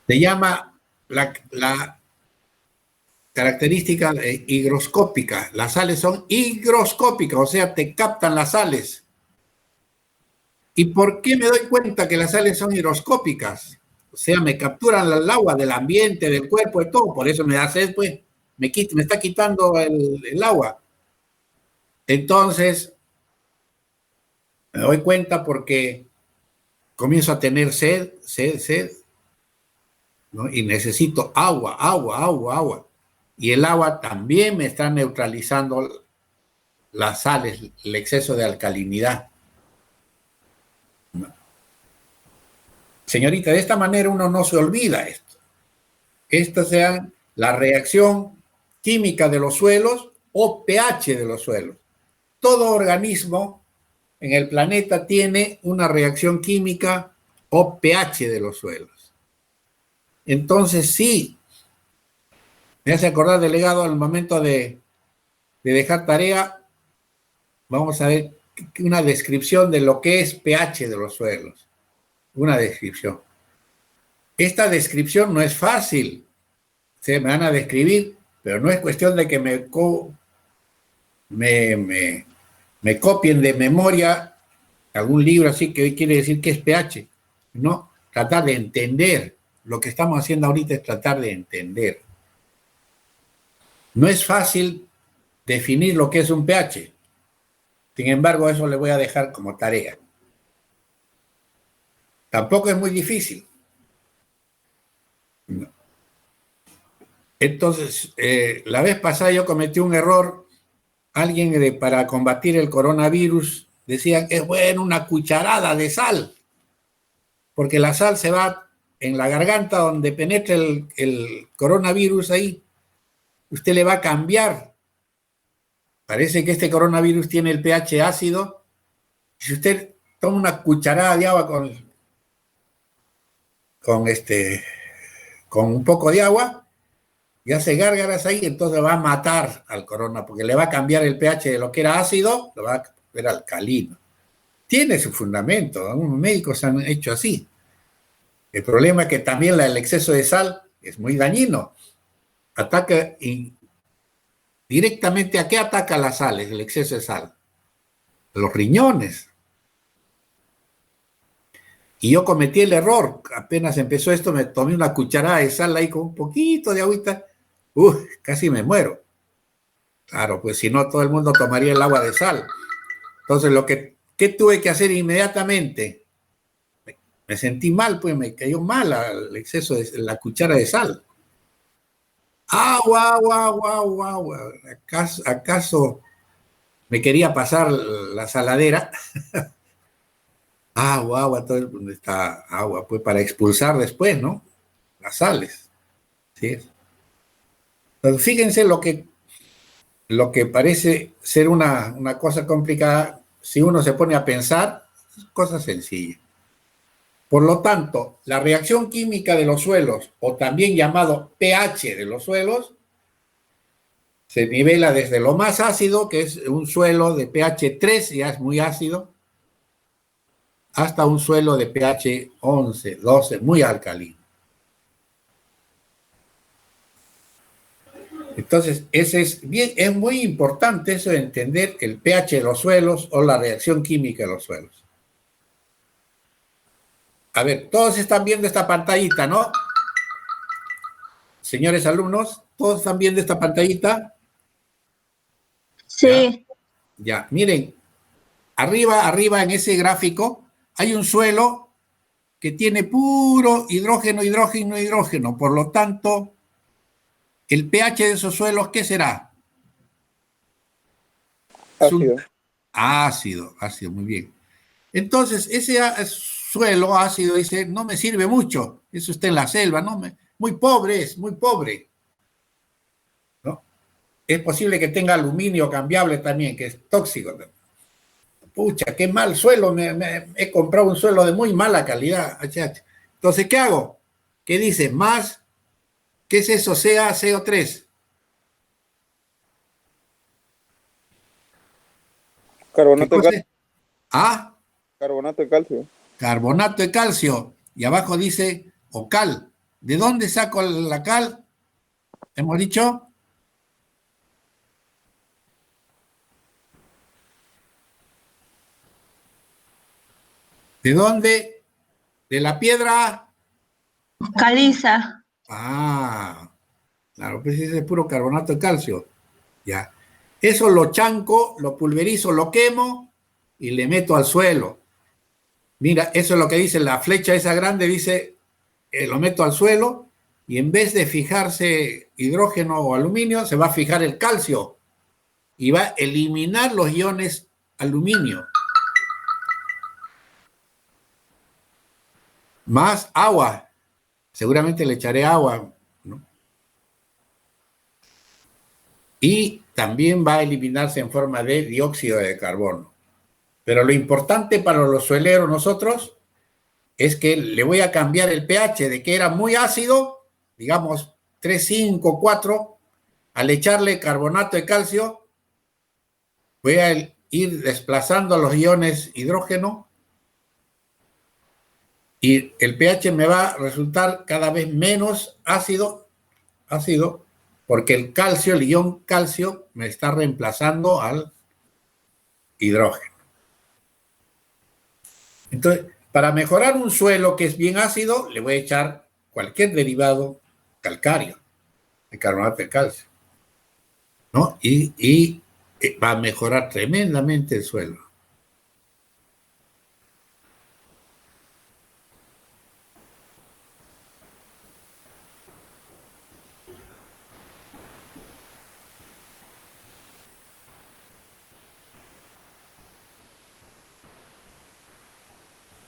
Se llama la característica higroscópica. Las sales son higroscópicas, o sea, te captan las sales. ¿Y por qué me doy cuenta que las sales son higroscópicas? O sea, me capturan el agua del ambiente, del cuerpo, de todo. Por eso me da sed, pues. Me está quitando el agua. Entonces, me doy cuenta porque comienzo a tener sed, ¿no? Y necesito agua. Y el agua también me está neutralizando las sales, el exceso de alcalinidad. Señorita, de esta manera uno no se olvida esto. Esta sea la reacción química de los suelos o pH de los suelos. Todo organismo en el planeta tiene una reacción química o pH de los suelos. Entonces, sí, me hace acordar, delegado, al momento de dejar tarea, vamos a ver una descripción de lo que es pH de los suelos. Una descripción. Esta descripción no es fácil. Se me van a describir, pero no es cuestión de que me me copien de memoria algún libro así que hoy quiere decir que es pH. No, tratar de entender. Lo que estamos haciendo ahorita es tratar de entender. No es fácil definir lo que es un pH. Sin embargo, eso le voy a dejar como tarea. Tampoco es muy difícil. No. Entonces, la vez pasada yo cometí un error. Alguien para combatir el coronavirus decía que es bueno una cucharada de sal, porque la sal se va en la garganta donde penetra el coronavirus ahí. Usted le va a cambiar. Parece que este coronavirus tiene el pH ácido. Si usted toma una cucharada de agua con un poco de agua y hace gárgaras ahí, entonces va a matar al corona, porque le va a cambiar el pH de lo que era ácido, lo va a ver alcalino. Tiene su fundamento, algunos médicos han hecho así. El problema es que también el exceso de sal es muy dañino. Ataca directamente. ¿A qué ataca la sal, el exceso de sal? Los riñones. Y yo cometí el error, apenas empezó esto, me tomé una cucharada de sal ahí con un poquito de agüita, casi me muero. Claro, pues si no todo el mundo tomaría el agua de sal. Entonces ¿qué tuve que hacer inmediatamente? Me sentí mal, pues me cayó mal el exceso de la cuchara de sal. Agua. ¿Acaso me quería pasar la saladera? Agua, todo el mundo está agua, pues para expulsar después, ¿no? Las sales. ¿Sí? Entonces, fíjense lo que parece ser una cosa complicada, si uno se pone a pensar, es cosa sencilla. Por lo tanto, la reacción química de los suelos, o también llamado pH de los suelos, se nivela desde lo más ácido, que es un suelo de pH 3, ya es muy ácido, hasta un suelo de pH 11, 12, muy alcalino. Entonces, es muy importante eso de entender el pH de los suelos o la reacción química de los suelos. A ver, todos están viendo esta pantallita, ¿no? Señores alumnos, ¿todos están viendo esta pantallita? Sí. Ya, miren, arriba en ese gráfico hay un suelo que tiene puro hidrógeno. Por lo tanto, el pH de esos suelos, ¿qué será? Ácido. Ácido, muy bien. Entonces, ese suelo ácido dice, no me sirve mucho, eso está en la selva, ¿no? Muy pobre, ¿no? Es posible que tenga aluminio cambiable también, que es tóxico. Pucha, qué mal suelo, he comprado un suelo de muy mala calidad. Entonces, ¿qué hago? ¿Qué dice? Más, ¿qué es eso? CO3. Carbonato de calcio. ¿Ah? Carbonato de calcio. Carbonato de calcio. Y abajo dice o cal. ¿De dónde saco la cal? ¿Hemos dicho? ¿De dónde? ¿De la piedra? Caliza. Claro, pues ese es puro carbonato de calcio. Ya. Eso lo chanco, lo pulverizo, lo quemo y le meto al suelo. Mira, eso es lo que dice la flecha esa grande, dice, lo meto al suelo y en vez de fijarse hidrógeno o aluminio, se va a fijar el calcio y va a eliminar los iones aluminio. Más agua. Seguramente le echaré agua, ¿no? Y también va a eliminarse en forma de dióxido de carbono. Pero lo importante para los sueleros nosotros es que le voy a cambiar el pH de que era muy ácido, digamos 3,5, 4, al echarle carbonato de calcio, voy a ir desplazando los iones hidrógeno y el pH me va a resultar cada vez menos ácido, porque el calcio, el ion calcio, me está reemplazando hidrógeno. Entonces, para mejorar un suelo que es bien ácido, le voy a echar cualquier derivado calcáreo, de carbonato de calcio, ¿no? Y va a mejorar tremendamente el suelo.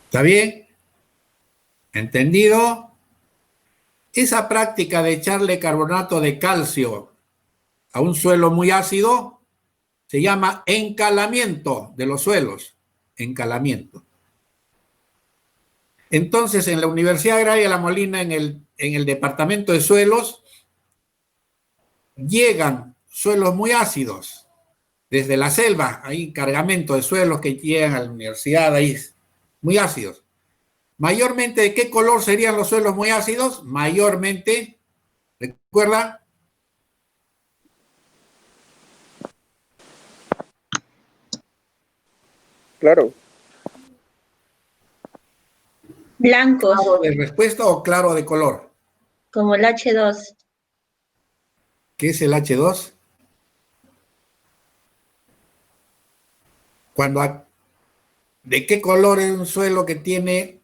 ¿Está bien? ¿Entendido? Esa práctica de echarle carbonato de calcio a un suelo muy ácido se llama encalamiento de los suelos. Encalamiento. Entonces, en la Universidad Agraria La Molina, en el departamento de suelos, llegan suelos muy ácidos. Desde la selva, hay cargamento de suelos que llegan a la universidad ahí, muy ácidos. Mayormente, ¿de qué color serían los suelos muy ácidos? Mayormente, ¿recuerda? Claro. Blancos, ¿Claro de respuesta o claro de color? como el H2. ¿Qué es el H2? ¿De qué color es un suelo que tiene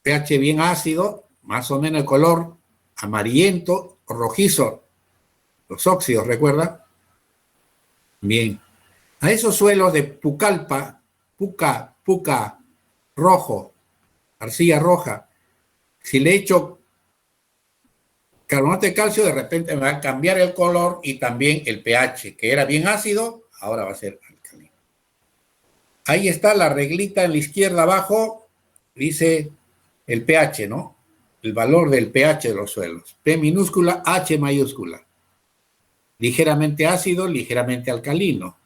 pH bien ácido? Más o menos el color amarillento o rojizo. Los óxidos, ¿recuerda? Bien. A esos suelos de pucalpa, puca, rojo, arcilla roja, si le echo carbonato de calcio, de repente me va a cambiar el color y también el pH, que era bien ácido, ahora va a ser alcalino. Ahí está la reglita en la izquierda abajo, dice el pH, ¿no? El valor del pH de los suelos. P minúscula, H mayúscula. Ligeramente ácido, ligeramente alcalino.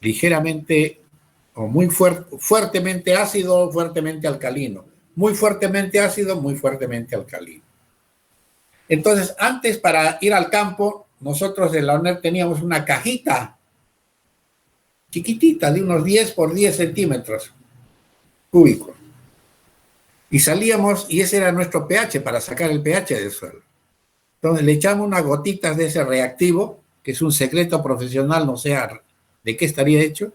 Ligeramente o muy fuertemente ácido, fuertemente alcalino. Muy fuertemente ácido, muy fuertemente alcalino. Entonces, antes para ir al campo, nosotros en la UNED teníamos una cajita chiquitita de unos 10 por 10 centímetros cúbicos. Y salíamos, y ese era nuestro pH para sacar el pH del suelo. Entonces le echamos unas gotitas de ese reactivo, que es un secreto profesional, no sé de qué estaría hecho,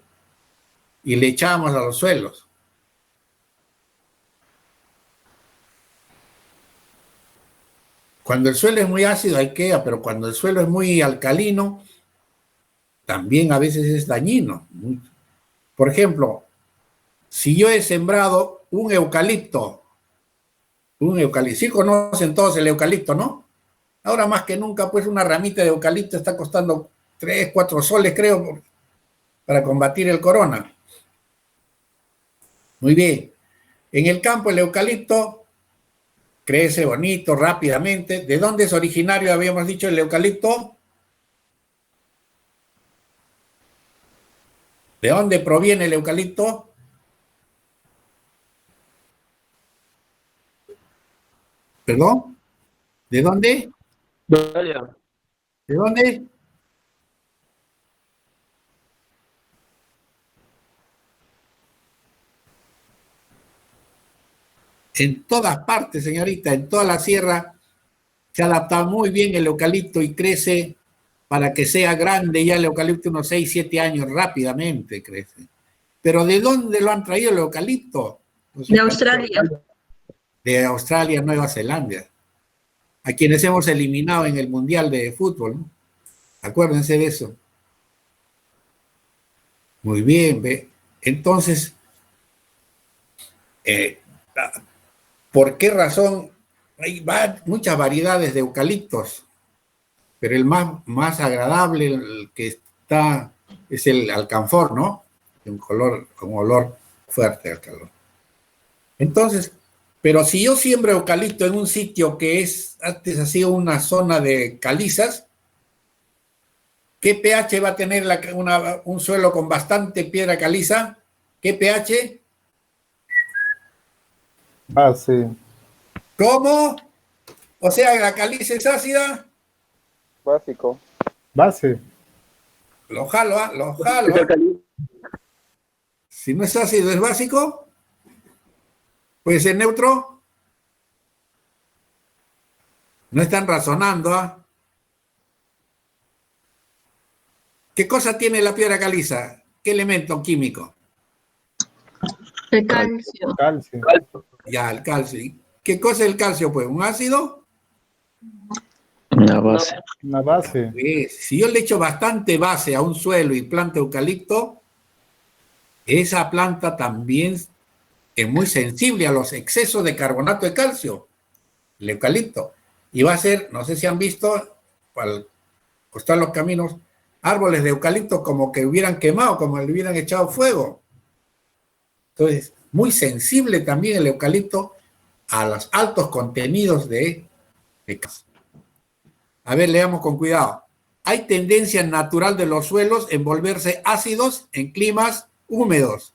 y le echábamos a los suelos. Cuando el suelo es muy ácido ahí queda, pero cuando el suelo es muy alcalino, también a veces es dañino. Por ejemplo, si yo he sembrado un eucalipto, sí conocen todos el eucalipto, ¿no? Ahora más que nunca, pues una ramita de eucalipto está costando 3, 4 soles, creo, para combatir el corona. Muy bien. En el campo el eucalipto crece bonito, rápidamente. ¿De dónde es originario, habíamos dicho, el eucalipto? ¿De dónde proviene el eucalipto? ¿Perdón? ¿De dónde? ¿De dónde? En todas partes, señorita, en toda la sierra se ha adaptado muy bien el eucalipto y crece para que sea grande ya el eucalipto unos 6, 7 años, rápidamente crece. Pero ¿de dónde lo han traído el eucalipto? De Australia. De Australia, Nueva Zelanda, a quienes hemos eliminado en el Mundial de Fútbol, ¿no? Acuérdense de eso. Muy bien, ¿ve? Entonces, ¿por qué razón? Hay muchas variedades de eucaliptos, pero el más agradable, el que está, es el alcanfor, ¿no? Con olor fuerte al calor. Entonces, pero si yo siembro eucalipto en un sitio que antes ha sido una zona de calizas, ¿qué pH va a tener un suelo con bastante piedra caliza? ¿Qué pH? Base. ¿Cómo? O sea, la caliza es ácida. Básico. Base. Lo jalo, ¿ah? Lo jalo. Si no es ácido, es básico. Puede ser neutro. No están razonando, ¿ah? ¿Qué cosa tiene la piedra caliza? ¿Qué elemento químico? El calcio. Calcio. Ya, el calcio. ¿Qué cosa es el calcio? Pues, ¿un ácido? Una base. Una base. Si yo le echo bastante base a un suelo y planta eucalipto, esa planta también es muy sensible a los excesos de carbonato de calcio, el eucalipto. Y va a ser, no sé si han visto, al costar los caminos, árboles de eucalipto como que hubieran quemado, como le hubieran echado fuego. Entonces, muy sensible también el eucalipto a los altos contenidos de calcio. A ver, leamos con cuidado. Hay tendencia natural de los suelos en volverse ácidos en climas húmedos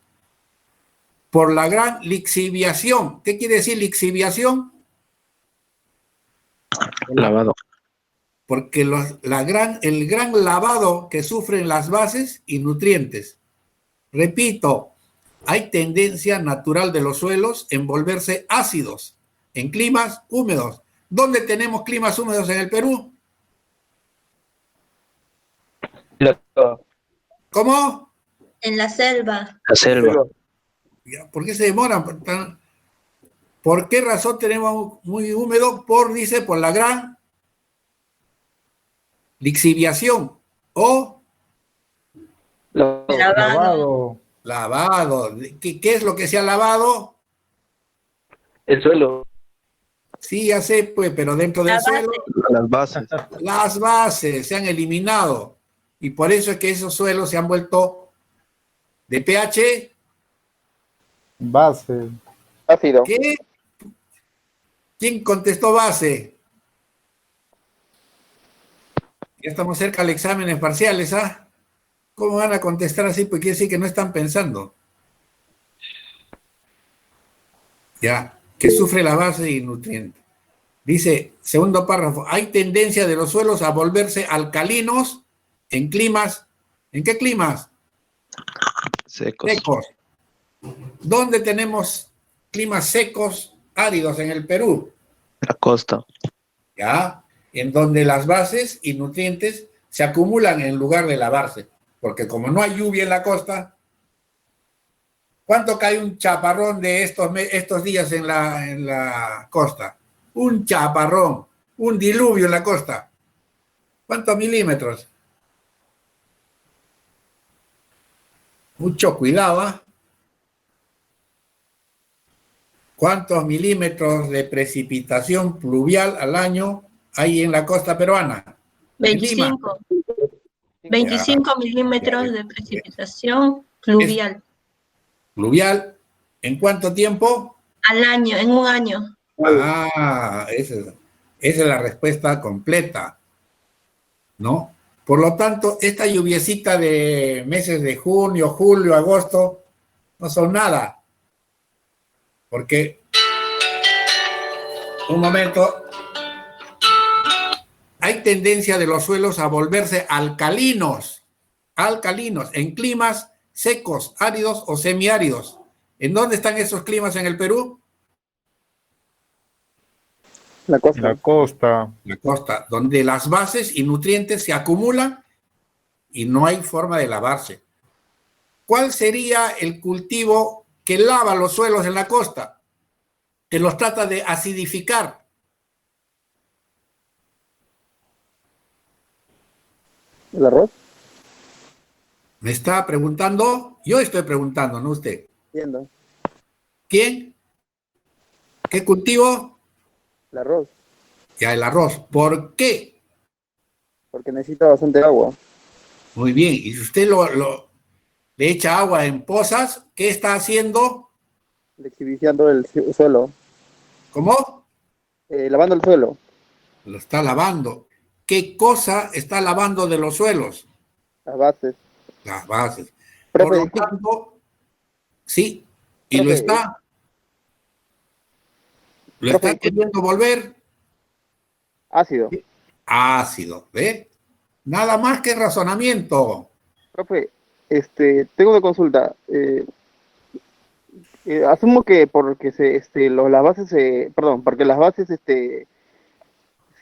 por la gran lixiviación. ¿Qué quiere decir lixiviación? Lavado. Porque el gran lavado que sufren las bases y nutrientes. Repito, hay tendencia natural de los suelos en volverse ácidos en climas húmedos. ¿Dónde tenemos climas húmedos en el Perú? ¿Cómo? En la selva. La selva. ¿Por qué se demoran? ¿Por qué razón tenemos muy húmedo? Dice, por la gran lixiviación o Lavado. lavado. ¿Qué es lo que se ha lavado? El suelo. Sí, ya sé, pues, pero dentro del suelo, Las bases. las bases se han eliminado. Y por eso es que esos suelos se han vuelto de pH. Base. Ácido. ¿Qué? ¿Quién contestó base? Ya estamos cerca de exámenes parciales, ¿ah? ¿Cómo van a contestar así? Pues quiere decir que no están pensando. Ya, que sufre la base y nutriente. Dice, segundo párrafo, hay tendencia de los suelos a volverse alcalinos en climas. ¿En qué climas? Secos. Secos. ¿Dónde tenemos climas secos, áridos en el Perú? La costa. ¿Ya? En donde las bases y nutrientes se acumulan en lugar de lavarse. Porque como no hay lluvia en la costa, ¿cuánto cae un chaparrón de estos días en la costa? Un chaparrón, un diluvio en la costa. ¿Cuántos milímetros? Mucho cuidado, ¿eh? ¿Cuántos milímetros de precipitación pluvial al año hay en la costa peruana? 25. 25 milímetros de precipitación pluvial. ¿Pluvial? ¿En cuánto tiempo? Al año, en un año. Ah, esa es la respuesta completa, ¿no? Por lo tanto, esta lluviecita de meses de junio, julio, agosto, no son nada. Porque, un momento, hay tendencia de los suelos a volverse alcalinos en climas secos, áridos o semiáridos. ¿En dónde están esos climas en el Perú? La costa. La costa. La costa, donde las bases y nutrientes se acumulan y no hay forma de lavarse. ¿Cuál sería el cultivo que lava los suelos en la costa? Que los trata de acidificar. ¿El arroz? ¿Me está preguntando? Yo estoy preguntando, no usted. Entiendo. ¿Quién? ¿Qué cultivo? El arroz. Ya, el arroz. ¿Por qué? Porque necesita bastante agua. Muy bien. Y si usted le echa agua en pozas, ¿qué está haciendo? Lixiviando el suelo. ¿Cómo? Lavando el suelo. Lo está lavando. ¿Qué cosa está lavando de los suelos? Las bases. Las bases. Profe, Por lo tanto, sí, y profe, lo está profe, queriendo volver ácido. ácido, ¿ve? Nada más que razonamiento. Profe, tengo una consulta. Asumo que porque las bases perdón, porque las bases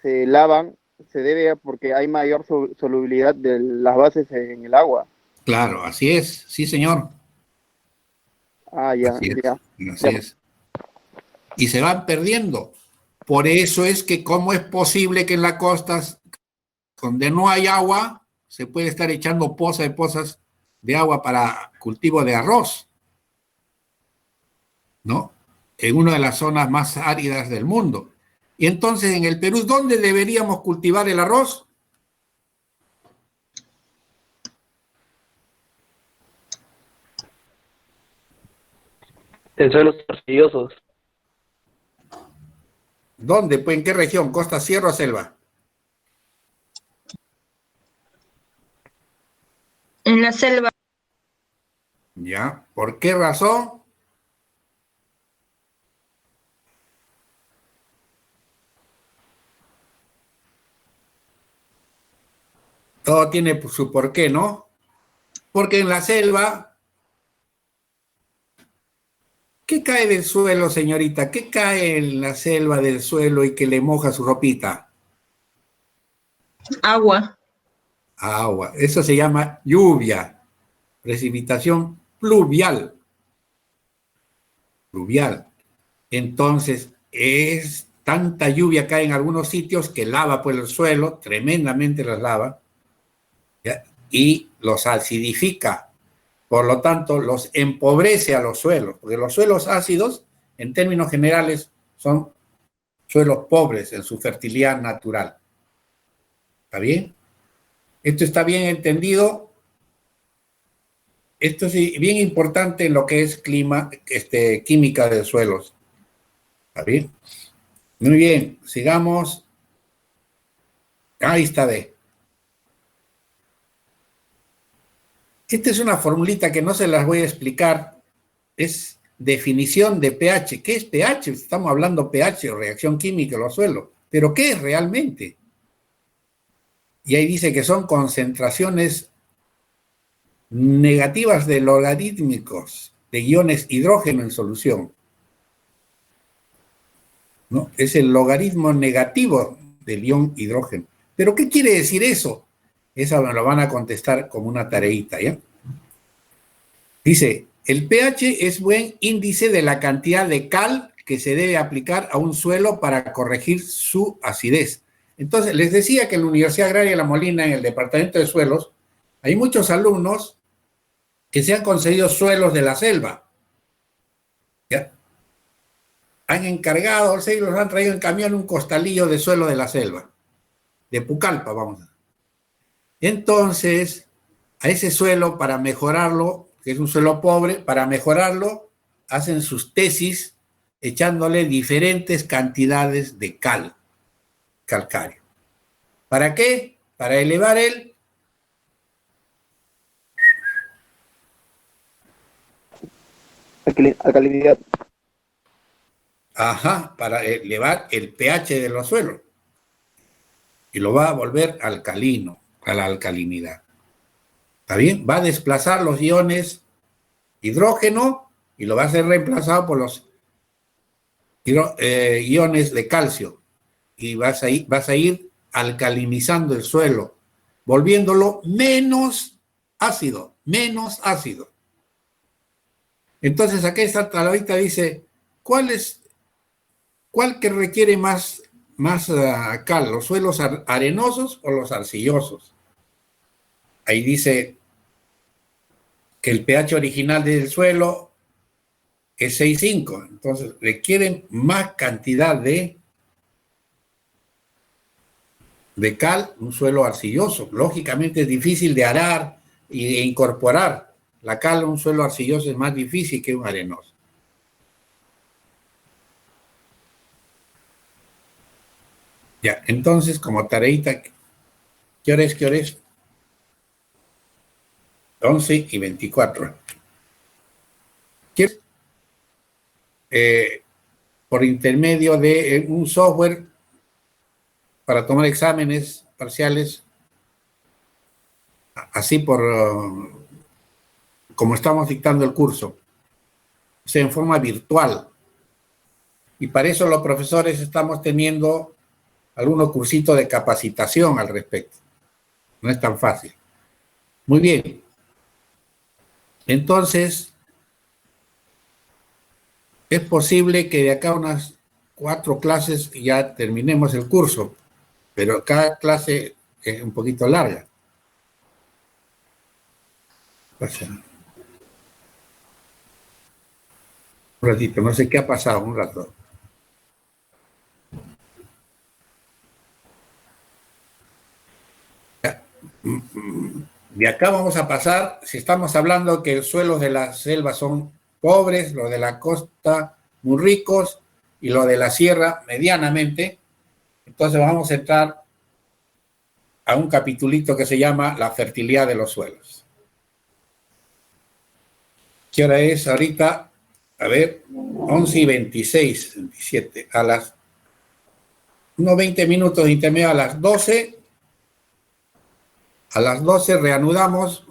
se lavan, se debe a porque hay mayor solubilidad de las bases en el agua. Claro, así es, sí, señor. Ah, ya, Así es, ya. así es. Y se van perdiendo. Por eso es que cómo es posible que en las costas, donde no hay agua, se puede estar echando pozas y pozas de agua para cultivo de arroz, ¿no? En una de las zonas más áridas del mundo. Y entonces en el Perú, ¿dónde deberíamos cultivar el arroz? En suelos arcillosos. ¿Dónde? Pues, ¿en qué región? ¿Costa, sierra o selva? En la selva. ¿Ya? ¿Por qué razón? Todo tiene su porqué, ¿no? Porque en la selva, ¿qué cae del suelo, señorita? ¿Qué cae en la selva del suelo y que le moja su ropita? Agua. Agua. Eso se llama lluvia, precipitación pluvial. Pluvial. Entonces, es tanta lluvia cae en algunos sitios que lava pues el suelo, tremendamente los lava, ¿ya? Y los acidifica. Por lo tanto, los empobrece a los suelos, porque los suelos ácidos, en términos generales, son suelos pobres en su fertilidad natural. ¿Está bien? Esto está bien entendido. Esto es bien importante en lo que es química de suelos. ¿Está bien? Muy bien, sigamos. Ahí está, ve. Esta es una formulita que no se las voy a explicar. Es definición de pH. ¿Qué es pH? Estamos hablando pH, reacción química de los suelos. ¿Pero qué es realmente? Y ahí dice que son concentraciones negativas de logarítmicos de iones hidrógeno en solución, ¿no? Es el logaritmo negativo del ion hidrógeno. ¿Pero qué quiere decir eso? Esa me lo van a contestar como una tareita, ¿ya? Dice, el pH es buen índice de la cantidad de cal que se debe aplicar a un suelo para corregir su acidez. Entonces, les decía que en la Universidad Agraria de La Molina, en el Departamento de Suelos, hay muchos alumnos que se han concedido suelos de la selva. ¿Ya? Han encargado, los han traído en camión un costalillo de suelo de la selva, de Pucallpa, vamos a. Entonces, a ese suelo, para mejorarlo, que es un suelo pobre, para mejorarlo, hacen sus tesis echándole diferentes cantidades de cal, calcáreo. ¿Para qué? Para elevar el alcalinidad. Ajá, para elevar el pH de los suelos. Y lo va a volver alcalino, a la alcalinidad. ¿Está bien? Va a desplazar los iones hidrógeno y lo va a hacer reemplazado por los iones de calcio. Y vas a ir alcalinizando el suelo, volviéndolo menos ácido, menos ácido. Entonces, aquí esta tablita dice, ¿cuál que requiere más cal, los suelos arenosos o los arcillosos? Ahí dice que el pH original del suelo es 6,5, entonces requieren más cantidad de cal, un suelo arcilloso. Lógicamente es difícil de arar e incorporar. La cal, un suelo arcilloso, es más difícil que un arenoso. Ya, entonces, como tareita, ¿qué hora es? ¿Qué hora es? 11:24. Por intermedio de un software para tomar exámenes parciales, así como estamos dictando el curso, o sea, en forma virtual. Y para eso los profesores estamos teniendo algunos cursitos de capacitación al respecto. No es tan fácil. Muy bien. Entonces, es posible que de acá a unas 4 clases ya terminemos el curso, pero cada clase es un poquito larga. O sea, un ratito, no sé qué ha pasado, un rato. De acá vamos a pasar, si estamos hablando que los suelos de la selva son pobres, los de la costa muy ricos y los de la sierra medianamente, entonces vamos a entrar a un capitulito que se llama la fertilidad de los suelos. ¿Qué hora es ahorita? A ver, 11:26, 27, a las unos 20 minutos intermedio a las 12. A las 12 reanudamos